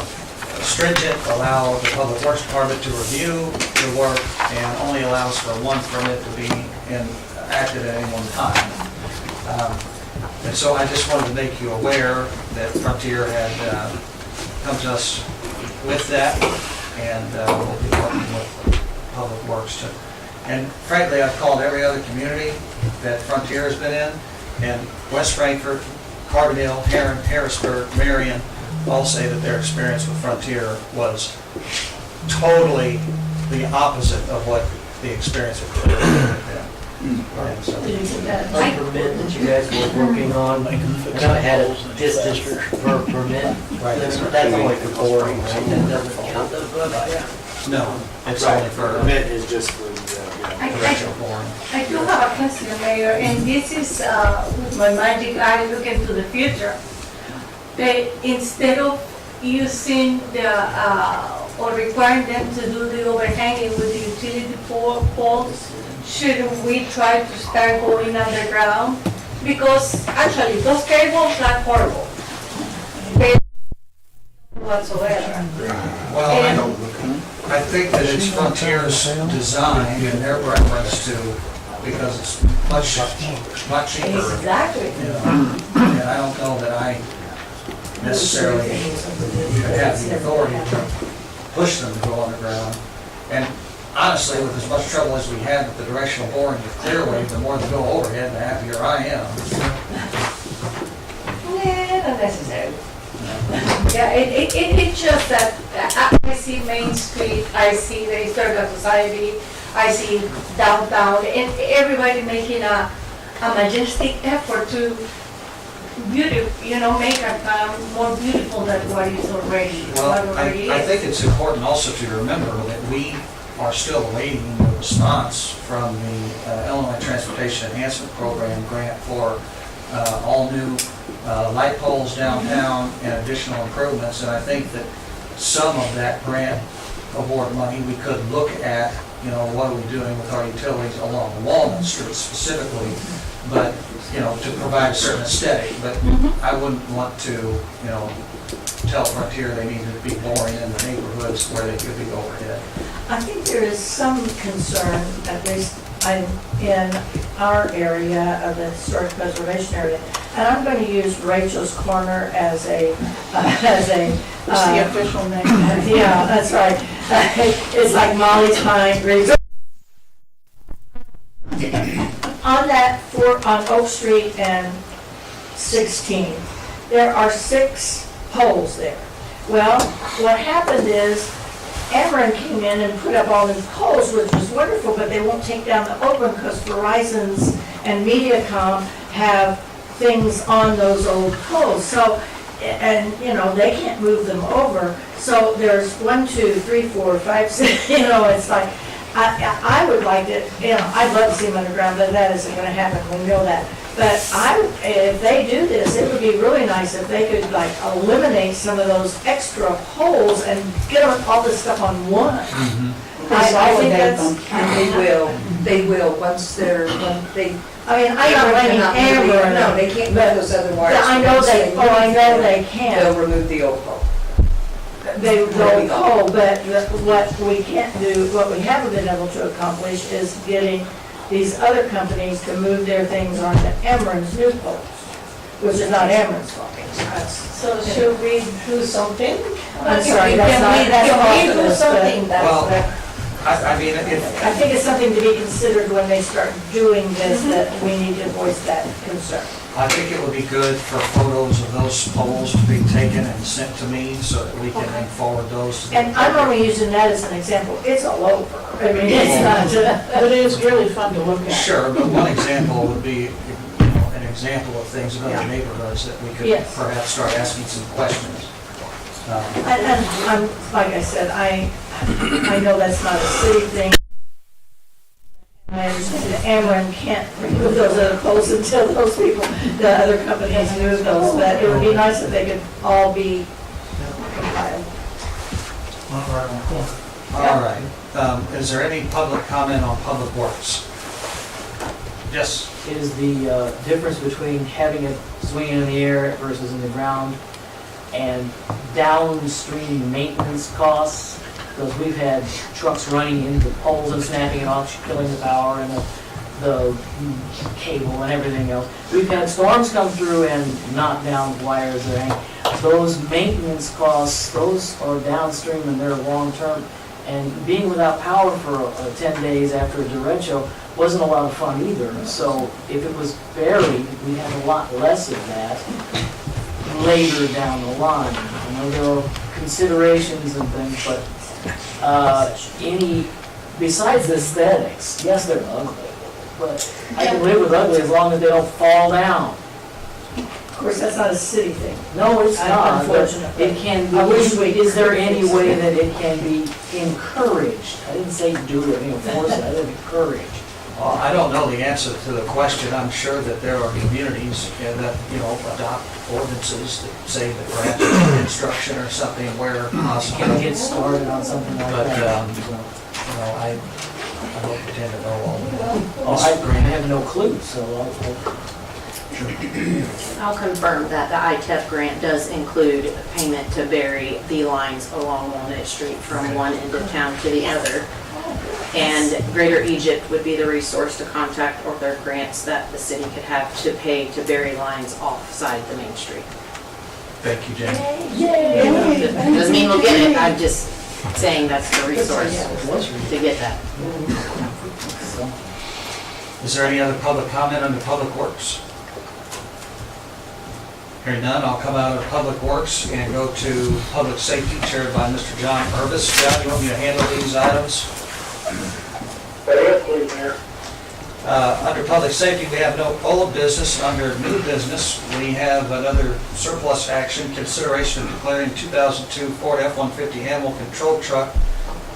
S1: stringent, allow the Public Works Department to review the work, and only allows for one permit to be active at any one time. And so I just wanted to make you aware that Frontier had come to us with that, and we'll be working with Public Works to. And frankly, I've called every other community that Frontier has been in, and West Frankfort, Carbondale, Harrisburg, Marion, all say that their experience with Frontier was totally the opposite of what the experience with Clearway had been. And so,
S10: That permit that you guys were working on, I know it had this district for a permit.
S1: Right.
S10: That's only for boring, right? That doesn't count those.
S1: no, it's
S15: Right.
S1: only for
S15: Permit is just for the,
S1: directional boring.
S12: I do have a question, Mayor, and this is with my magic eye looking to the future. Instead of using or requiring them to do the overhanging with the utility poles, shouldn't we try to start going underground? Because actually, those cables are horrible. They whatsoever.
S1: Well, I think that it's Frontier's design and their preference to, because it's much cheaper.
S12: Exactly.
S1: And I don't know that I necessarily have the authority to push them to go underground. And honestly, with as much trouble as we had with the directional boring with Clearwave, the more they go overhead, the happier I am.
S12: Yeah, not necessarily. Yeah, it's just that I see Main Street, I see the Historical Society, I see downtown, and everybody making a majestic effort to make a town more beautiful than what is already.
S1: Well, I think it's important also to remember that we are still awaiting the response from the Illinois Transportation Enhancement Program grant for all new light poles downtown and additional improvements. And I think that some of that grant award money, we could look at, what are we doing with our utilities along Walnut Street specifically, but, you know, to provide a certain aesthetic, but I wouldn't want to, you know, tell Frontier they needed to be boring in the neighborhoods where they could be overhead.
S9: I think there is some concern, at least in our area of the historic preservation area, and I'm going to use Rachel's Corner as a,
S12: It's the official name.
S9: Yeah, that's right. It's like Molly's Pine, Graves. On on Oak Street and 16, there are 6 poles there. Well, what happened is Ameren came in and put up all these poles, which was wonderful, but they won't take down the old one because Verizon's and Mediacom have things on those old poles. So, and, you know, they can't move them over. So there's 1, 2, 3, 4, 5, 6, you know, it's like, I would like to, you know, I'd love to see them underground, but that isn't gonna happen, we know that. But if they do this, it would be really nice if they could like eliminate some of those extra holes and get all this stuff on one. I think that's.
S17: And they will, once they're,
S9: I mean, I'm not blaming Ameren.
S17: No, they can't move those other wires.
S9: I know they can.
S17: They'll remove the old pole.
S9: They will pull, but what we can't do, what we haven't been able to accomplish is getting these other companies to move their things onto Ameren's new poles, which is not Ameren's fault.
S12: So should we do something?
S9: I'm sorry, that's
S12: Can we do something?
S1: Well, I mean,
S9: I think it's something to be considered when they start doing this, that we need to voice that concern.
S1: I think it would be good for photos of those poles to be taken and sent to me so that we can then forward those to the.
S9: And I'm only using that as an example. It's all over. I mean, it's not,
S12: But it is really fun to look at.
S1: Sure, but one example would be, you know, an example of things in other neighborhoods that we could
S9: Yes.
S1: perhaps start asking some questions.
S9: and I'm, like I said, I know that's not a city thing. I understand that Ameren can't remove those other poles until those people, the other companies move those, but it would be nice if they could all be compiled.
S1: All right. Is there any public comment on public works? Yes.
S10: Is the difference between having it swinging in the air versus in the ground and downstream maintenance costs. Because we've had trucks running into poles and snapping it off, killing the power and the cable and everything else. We've had storms come through and knock down wires or anything. Those maintenance costs, those are downstream and they're long-term. And being without power for 10 days after a derecho wasn't a lot of fun either. So if it was buried, we'd have a lot less of that later down the line. You know, there are considerations and things, but besides aesthetics, yes, they're ugly, but I can live with ugly as long as they don't fall down.
S9: Of course, that's not a city thing.
S10: No, it's not, but
S9: Unfortunately.
S10: it can be.
S9: I wish we
S10: Is there any
S9: could.
S10: way that it can be encouraged? I didn't say do it, force it, I said encourage.
S1: Well, I don't know the answer to the question. I'm sure that there are communities that, you know, adopt ordinances that say that perhaps construction or something where possible.
S10: Can get started on something like
S1: But,
S10: that.
S1: you know, I don't pretend to know all of that.
S10: Oh, I have no clue, so
S3: I'll confirm that the ITEP grant does include payment to bury the lines along Walnut Street from one end of town to the other. And Greater Egypt would be the resource to contact, or their grants that the city could have to pay to bury lines offside the main street.
S1: Thank you, Jane.
S3: Doesn't mean we'll get it, I'm just saying that's the resource to get that.
S1: Is there any other public comment under Public Works? Hearing none, I'll come out of Public Works and go to Public Safety, chaired by Mr. John Purvis. John, you want me to handle these items?
S18: Yes, please, Mayor.
S1: Under Public Safety, we have no old business. Under new business, we have another surplus action, consideration of declaring 2002 Ford F-150 animal control truck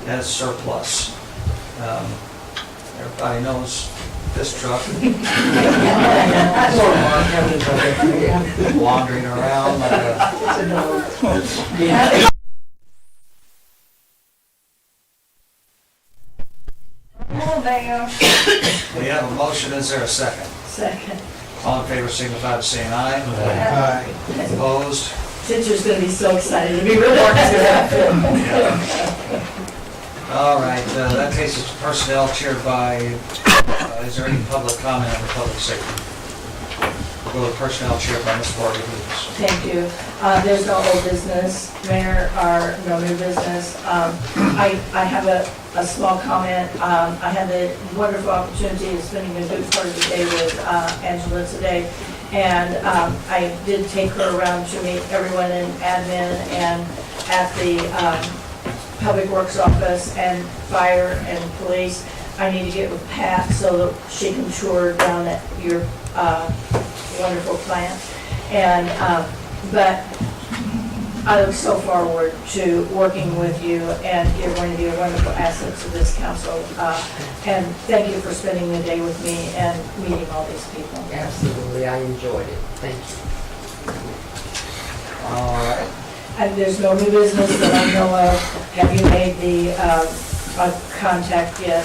S1: as surplus. Everybody knows this truck. Wandering around like a... We have a motion, is there a second?
S9: Second.
S1: All in favor, signify by saying aye.
S9: Aye.
S1: Opposed?
S9: Teacher's gonna be so excited to be with us.
S1: All right, that takes us to personnel chaired by, is there any public comment on the public safety? We'll go to personnel chaired by Ms. Barbie Hughes.
S9: Thank you. There's no old business, Mayor, or no new business. I have a small comment. I had the wonderful opportunity of spending a good part of the day with Angela today. And I did take her around to meet everyone in admin and at the Public Works office and fire and police. I need to get with Pat so that she can tour down at your wonderful plant. And, but I look so forward to working with you, and you're going to be a wonderful asset to this council. And thank you for spending the day with me and meeting all these people.
S4: Absolutely, I enjoyed it. Thank you.
S1: All right.
S9: And there's no new business that I know of. Have you made the contact yet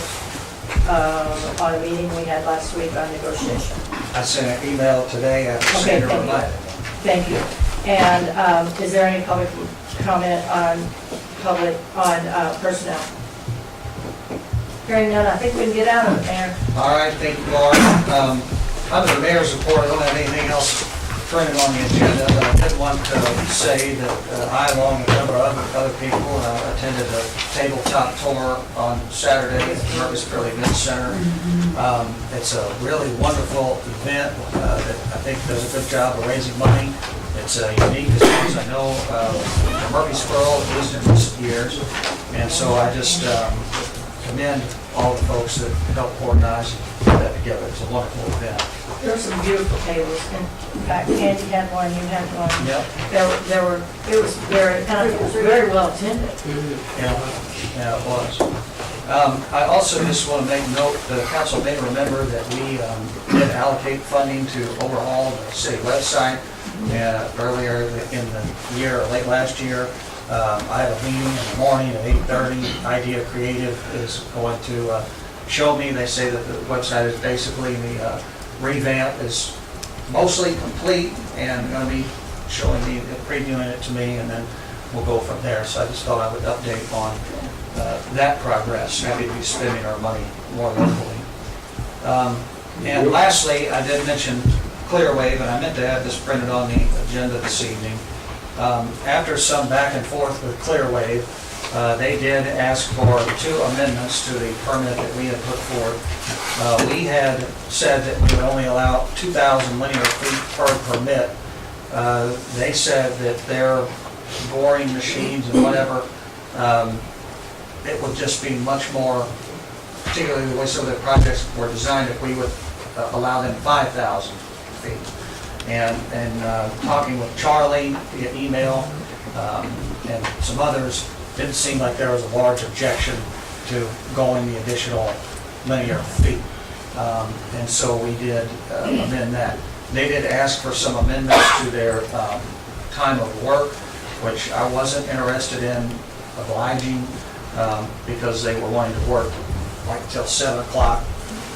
S9: on a meeting we had last week on negotiation?
S1: I sent an email today after
S9: Okay,
S1: seeing her
S9: thank you.
S1: reply.
S9: Thank you. And is there any public comment on personnel? Hearing none, I think we can get out of it, Mayor.
S1: All right, thank you, Laura. Under the mayor's report, I don't have anything else printed on the agenda, but I did want to say that I, along with a number of other people, attended a tabletop tour on Saturday at the Murphysboro Event Center. It's a really wonderful event that I think does a good job of raising money. It's unique as far as I know. Murphysboro is in recent years, and so I just commend all the folks that helped organize that together. It's a wonderful event.
S9: There were some beautiful tables. In fact, Andy had one, you had one.
S1: Yep.
S9: It was very well attended.
S1: Yeah, it was. I also just want to make note, the council may remember that we did allocate funding to overhaul the city website earlier in the year, or late last year. I have a meeting in the morning at 8:30. Idea Creative is going to show me, they say that the website is basically, the revamp is mostly complete and going to be showing me, previewing it to me, and then we'll go from there. So I just thought I would update on that progress. Happy to be spending our money more locally. And lastly, I did mention Clearwave, and I meant to have this printed on the agenda this evening. After some back and forth with Clearwave, they did ask for 2 amendments to the permit that we had put forward. We had said that we would only allow 2,000 linear feet per permit. They said that their boring machines and whatever, it would just be much more, particularly the way some of the projects were designed, if we would allow them 5,000 feet. And talking with Charlie via email and some others, didn't seem like there was a large objection to going the additional linear feet. And so we did amend that. They did ask for some amendments to their time of work, which I wasn't interested in obliging because they were wanting to work like till 7 o'clock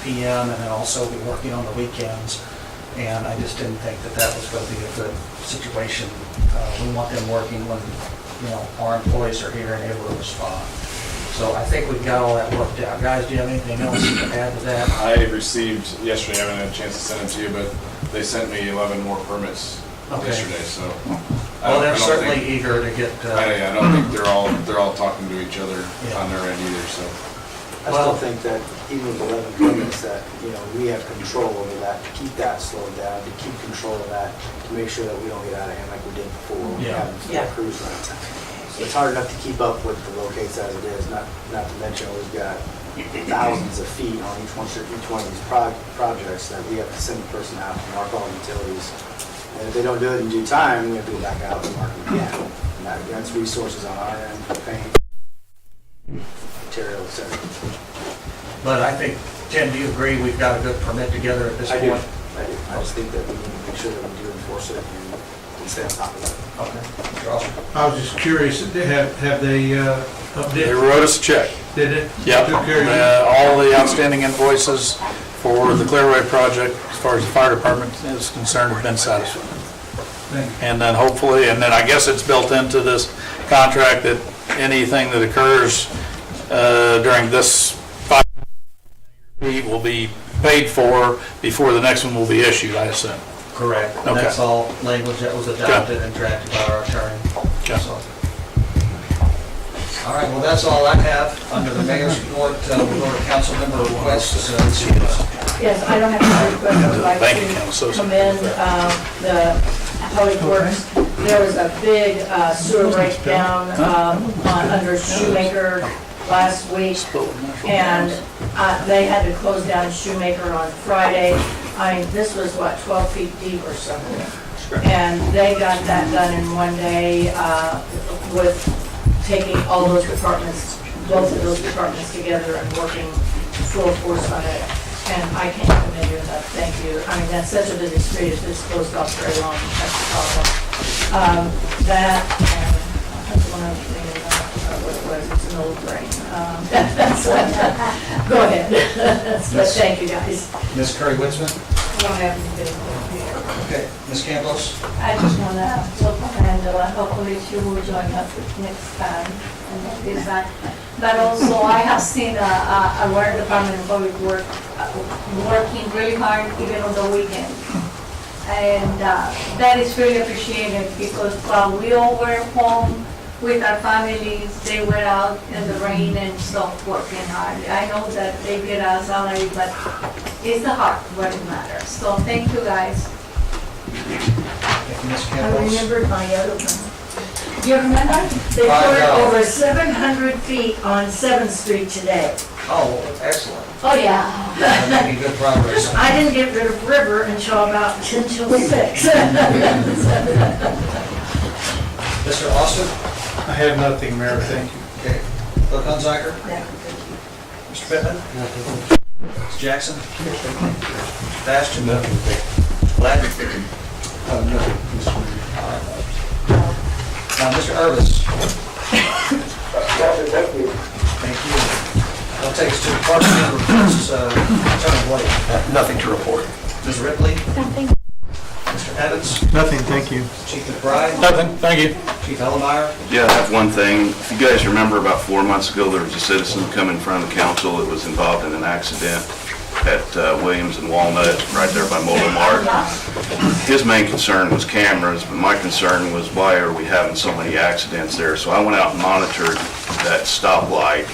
S1: p.m. and then also be working on the weekends. And I just didn't think that that was going to be a good situation. We want them working when, our employees are here and able to respond. So I think we've got all that worked out. Guys, do you have anything else to add to that?
S19: I received yesterday, I haven't had a chance to send it to you, but they sent me 11 more permits yesterday, so.
S1: Well, they're certainly eager to get.
S19: I don't think they're all talking to each other on their end either, so.
S15: I still think that even with 11 permits that, we have control over that, to keep that slowed down, to keep control of that, to make sure that we don't get out of hand like we did before. We had cruise runs. So it's hard enough to keep up with the locates as it is, not to mention we've got thousands of feet on each one of these projects that we have to send the person out to mark all the utilities. And if they don't do it in due time, we have to go back out and mark them again. And that's resources on our end for paint, material, etc.
S1: But I think, Tim, do you agree we've got a good permit together at this point?
S15: I do. I just think that we need to make sure that we do enforce it and stay on top of it.
S1: Okay. Charles?
S20: I was just curious, have they
S13: They wrote us a check.
S20: Did it?
S13: Yep.
S20: Took care of it?
S13: All the outstanding invoices for the Clearway project, as far as the fire department is concerned, have been satisfied. And then hopefully, and then I guess it's built into this contract that anything that occurs during this 5 year will be paid for before the next one will be issued, I assume.
S1: Correct. And
S13: Okay.
S1: that's all language that was adopted and drafted by our attorney.
S13: Okay.
S1: So- All right, well, that's all I have under the mayor's report. We'll go to council member requests.
S9: Yes, I don't have any request. I would like
S13: Thank you, Council.
S9: to commend the Public Works. There was a big sewer breakdown under Shoemaker last week, and they had to close down Shoemaker on Friday. I mean, this was, what, 12 feet deep or something? And they got that done in one day with taking all those departments, both of those departments together and working full force on it. And I can't commend you enough, thank you. I mean, that's such a busy street, if it's closed off very long, that's the problem. That, and that's one other thing, what it was, it's an old brain. Go ahead. But thank you, guys.
S1: Ms. Curry-Witzman?
S12: I don't have anything here.
S1: Okay. Ms. Campos?
S12: I just want to welcome Angela. Hopefully she will join us next time and this time. But also I have seen a water department in public work working really hard even on the weekend. And that is really appreciated because while we all were home with our families, they were out in the rain and stuff working hard. I know that they get a salary, but it's the heart what it matters. So thank you guys.
S1: Thank you, Ms.
S9: I
S1: Campos.
S9: remembered my other one. You remember? They
S1: I
S9: poured
S1: know.
S9: over 700 feet on 7th Street today.
S1: Oh, excellent.
S9: Oh, yeah.
S1: We're making good progress.
S9: I didn't get rid of River until about 10 till 6.
S1: Mr. Austin?
S20: I have nothing, Mayor, thank you.
S1: Okay. Clerk Hunziker? Mr. Pittman? Ms. Jackson? Bastian? Black? Now, Mr. Irvis? Thank you. That'll take us to department reports. Attorney Blake?
S11: Nothing to report.
S1: Ms. Ripley? Nothing. Mr. Evans?
S6: Nothing, thank you.
S1: Chief McBride?
S13: Nothing, thank you.
S1: Chief Ellemeyer?
S21: Yeah, I have one thing. If you guys remember, about 4 months ago, there was a citizen come in front of the council that was involved in an accident at Williams and Walnut, right there by Mobile Mart. His main concern was cameras, but my concern was why are we having so many accidents there? So I went out and monitored that stoplight,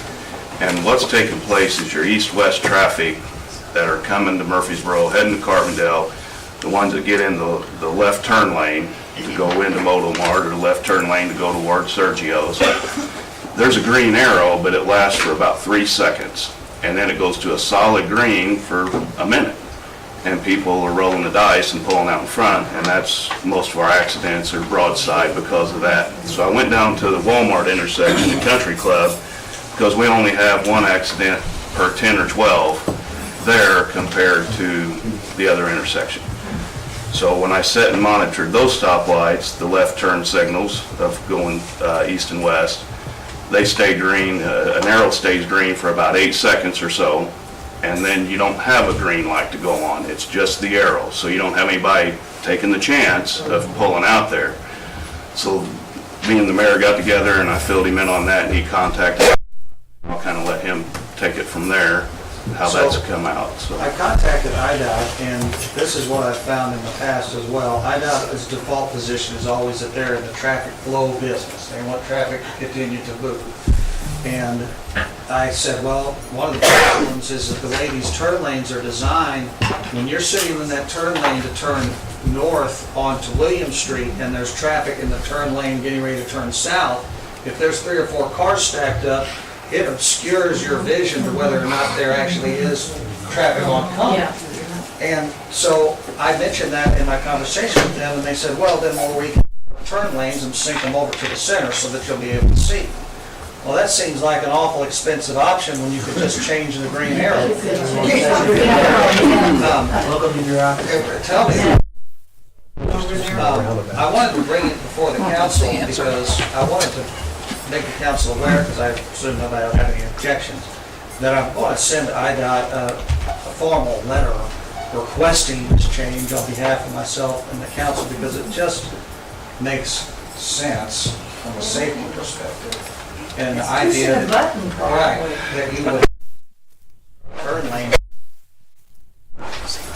S21: and what's taking place is your east-west traffic that are coming to Murphysboro, heading to Carbondale, the ones that get in the left turn lane to go into Mobile Mart, or the left turn lane to go toward Sergio's. There's a green arrow, but it lasts for about 3 seconds. And then it goes to a solid green for a minute. And people are rolling the dice and pulling out in front, and that's, most of our accidents are broadside because of that. So I went down to the Walmart intersection at Country Club, because we only have one accident per 10 or 12 there compared to the other intersection. So when I sat and monitored those stoplights, the left turn signals of going east and west, they stay green, an arrow stays green for about 8 seconds or so, and then you don't have a green light to go on. It's just the arrow, so you don't have anybody taking the chance of pulling out there. So me and the mayor got together, and I filled him in on that, and he contacted me. I'll kind of let him take it from there, how that's come out. So
S1: I contacted IDOT, and this is what I've found in the past as well. IDOT's default position is always that they're in the traffic flow business. They want traffic to continue to move. And I said, well, one of the problems is that the way these turn lanes are designed, when you're sitting in that turn lane to turn north onto William Street, and there's traffic in the turn lane getting ready to turn south, if there's 3 or 4 cars stacked up, it obscures your vision to whether or not there actually is traffic oncoming. And so I mentioned that in my conversation with them, and they said, well, then we'll turn lanes and sync them over to the center so that you'll be able to see. Well, that seems like an awful expensive option when you could just change the green arrow. Tell me. I wanted to bring it before the council because I wanted to make the council aware, because I assume nobody will have any objections. that I'm going to send IDOT a formal letter requesting this change on behalf of myself and the council, because it just makes sense from a safety perspective. And the idea
S17: pushing a button,
S1: right, that you would turn lane,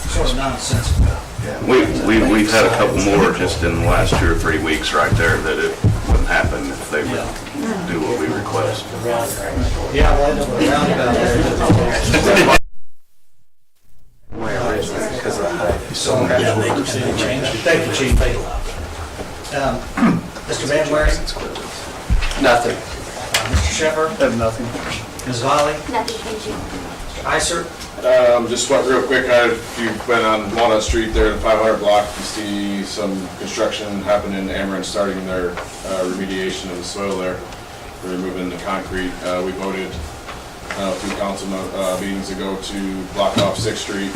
S1: sort of nonsensical.
S21: We've had a couple more just in the last 2 or 3 weeks right there that it wouldn't happen if they would do what we request.
S1: Yeah, well, the roundabout there. So, thank you, Chief. Mr. Van Waring?
S15: Nothing.
S1: Mr. Shepherd?
S15: I have nothing.
S1: Ms. Volley?
S8: Nothing, thank you.
S1: Mr. Iser?
S19: Just went real quick, if you've been on Walnut Street there, the 500 block, you see some construction happening in Ameren, starting their remediation of the soil there. They're removing the concrete. We voted 2 council meetings ago to block off 6th Street.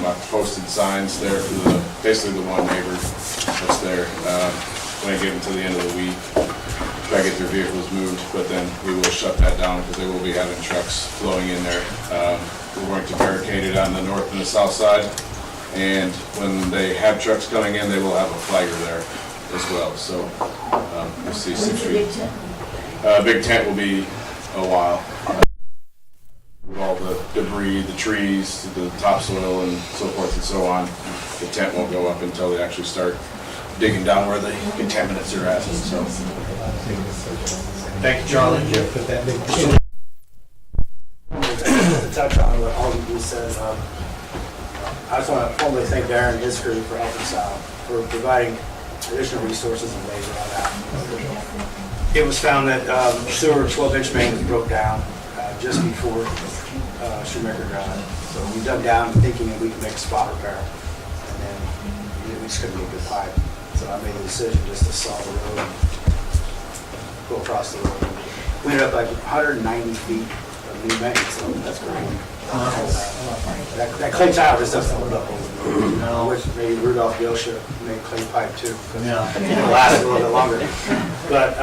S19: I've posted signs there for basically the one neighbor that's there. When I get until the end of the week, try to get their vehicles moved, but then we will shut that down because they will be having trucks flowing in there. We're going to barricade it on the north and the south side, and when they have trucks coming in, they will have a flagger there as well. So we'll see.
S17: When's the big tent?
S19: Big tent will be a while. With all the debris, the trees, the topsoil, and so forth and so on, the tent won't go up until they actually start digging down where the contaminants are at. So,
S1: Thank you, Charlie.
S15: Put that big. To touch on what Alden said, I just want to formally thank Darren and his crew for helping us out, for providing additional resources and labor on that. It was found that sewer 12-inch main was broke down just before Shoemaker Drive. So we dug down thinking that we could make a spot repair, and then we just couldn't get good pipe. So I made the decision just to saw the road and go across the road. We ended up like 190 feet of new main, so that's great. That clay tile just doesn't hold up. I wish maybe Rudolph Gilsha made clay pipe too.
S1: Yeah.
S15: It'll last a little bit longer. But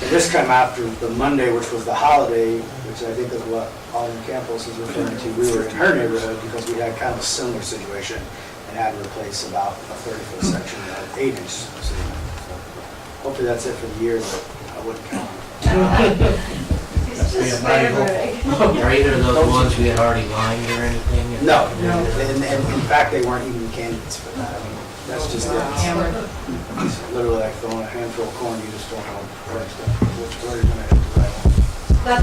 S15: this came after the Monday, which was the holiday, which I think is what Alden Campos is referring to. We were in her neighborhood because we had kind of a similar situation and had to replace about a 30-foot section of 8-inch seam. So hopefully that's it for the year, but I wouldn't count on it.
S8: It's just favorite.
S2: Are either of those ones we had already lined or anything?
S15: No, and in fact, they weren't even candidates for that. I mean, that's just it. It's literally like throwing a handful of corn, you just don't know where you're gonna hit the right one.
S12: But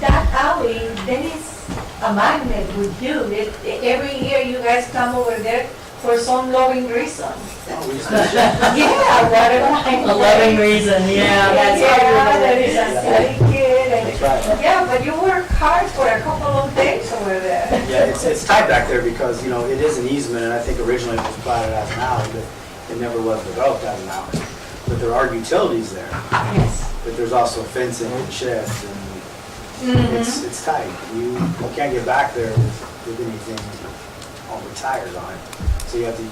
S12: that alley, there is a magnet with you. Every year you guys come over there for some loving reason. Yeah, whatever.
S17: A loving reason, yeah, that's
S12: Yeah,
S17: all.
S12: there is a study kid and,
S15: That's right.
S12: yeah, but you work hard for a couple of days over there.
S15: Yeah, it's tight back there because, you know, it is an easement, and I think originally it was platted as an alley, but it never was developed as an alley. But there are utilities there.
S12: Yes.
S15: But there's also fencing and sheds, and it's tight. You can't get back there with anything on the tires on it. So you have to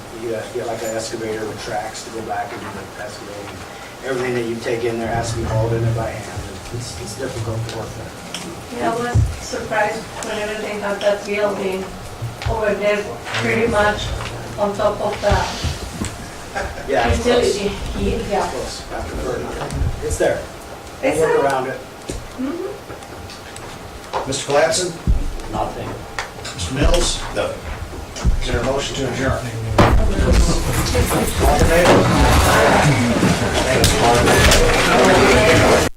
S15: get like an excavator with tracks to go back and do the excavating. Everything that you take in there has to be hauled in there by hand. It's difficult to work there.
S12: Yeah, I was surprised whenever they had that building over there, pretty much on top of the
S15: Yeah, it's close.
S12: utility. Yeah.
S15: Close. After 30. It's there.
S12: It's
S15: We'll work
S12: there.
S15: around it.
S1: Mr. Gladson?
S15: Nothing.
S1: Mr. Mills?
S16: No.
S1: Is there a motion to adjourn? All in favor?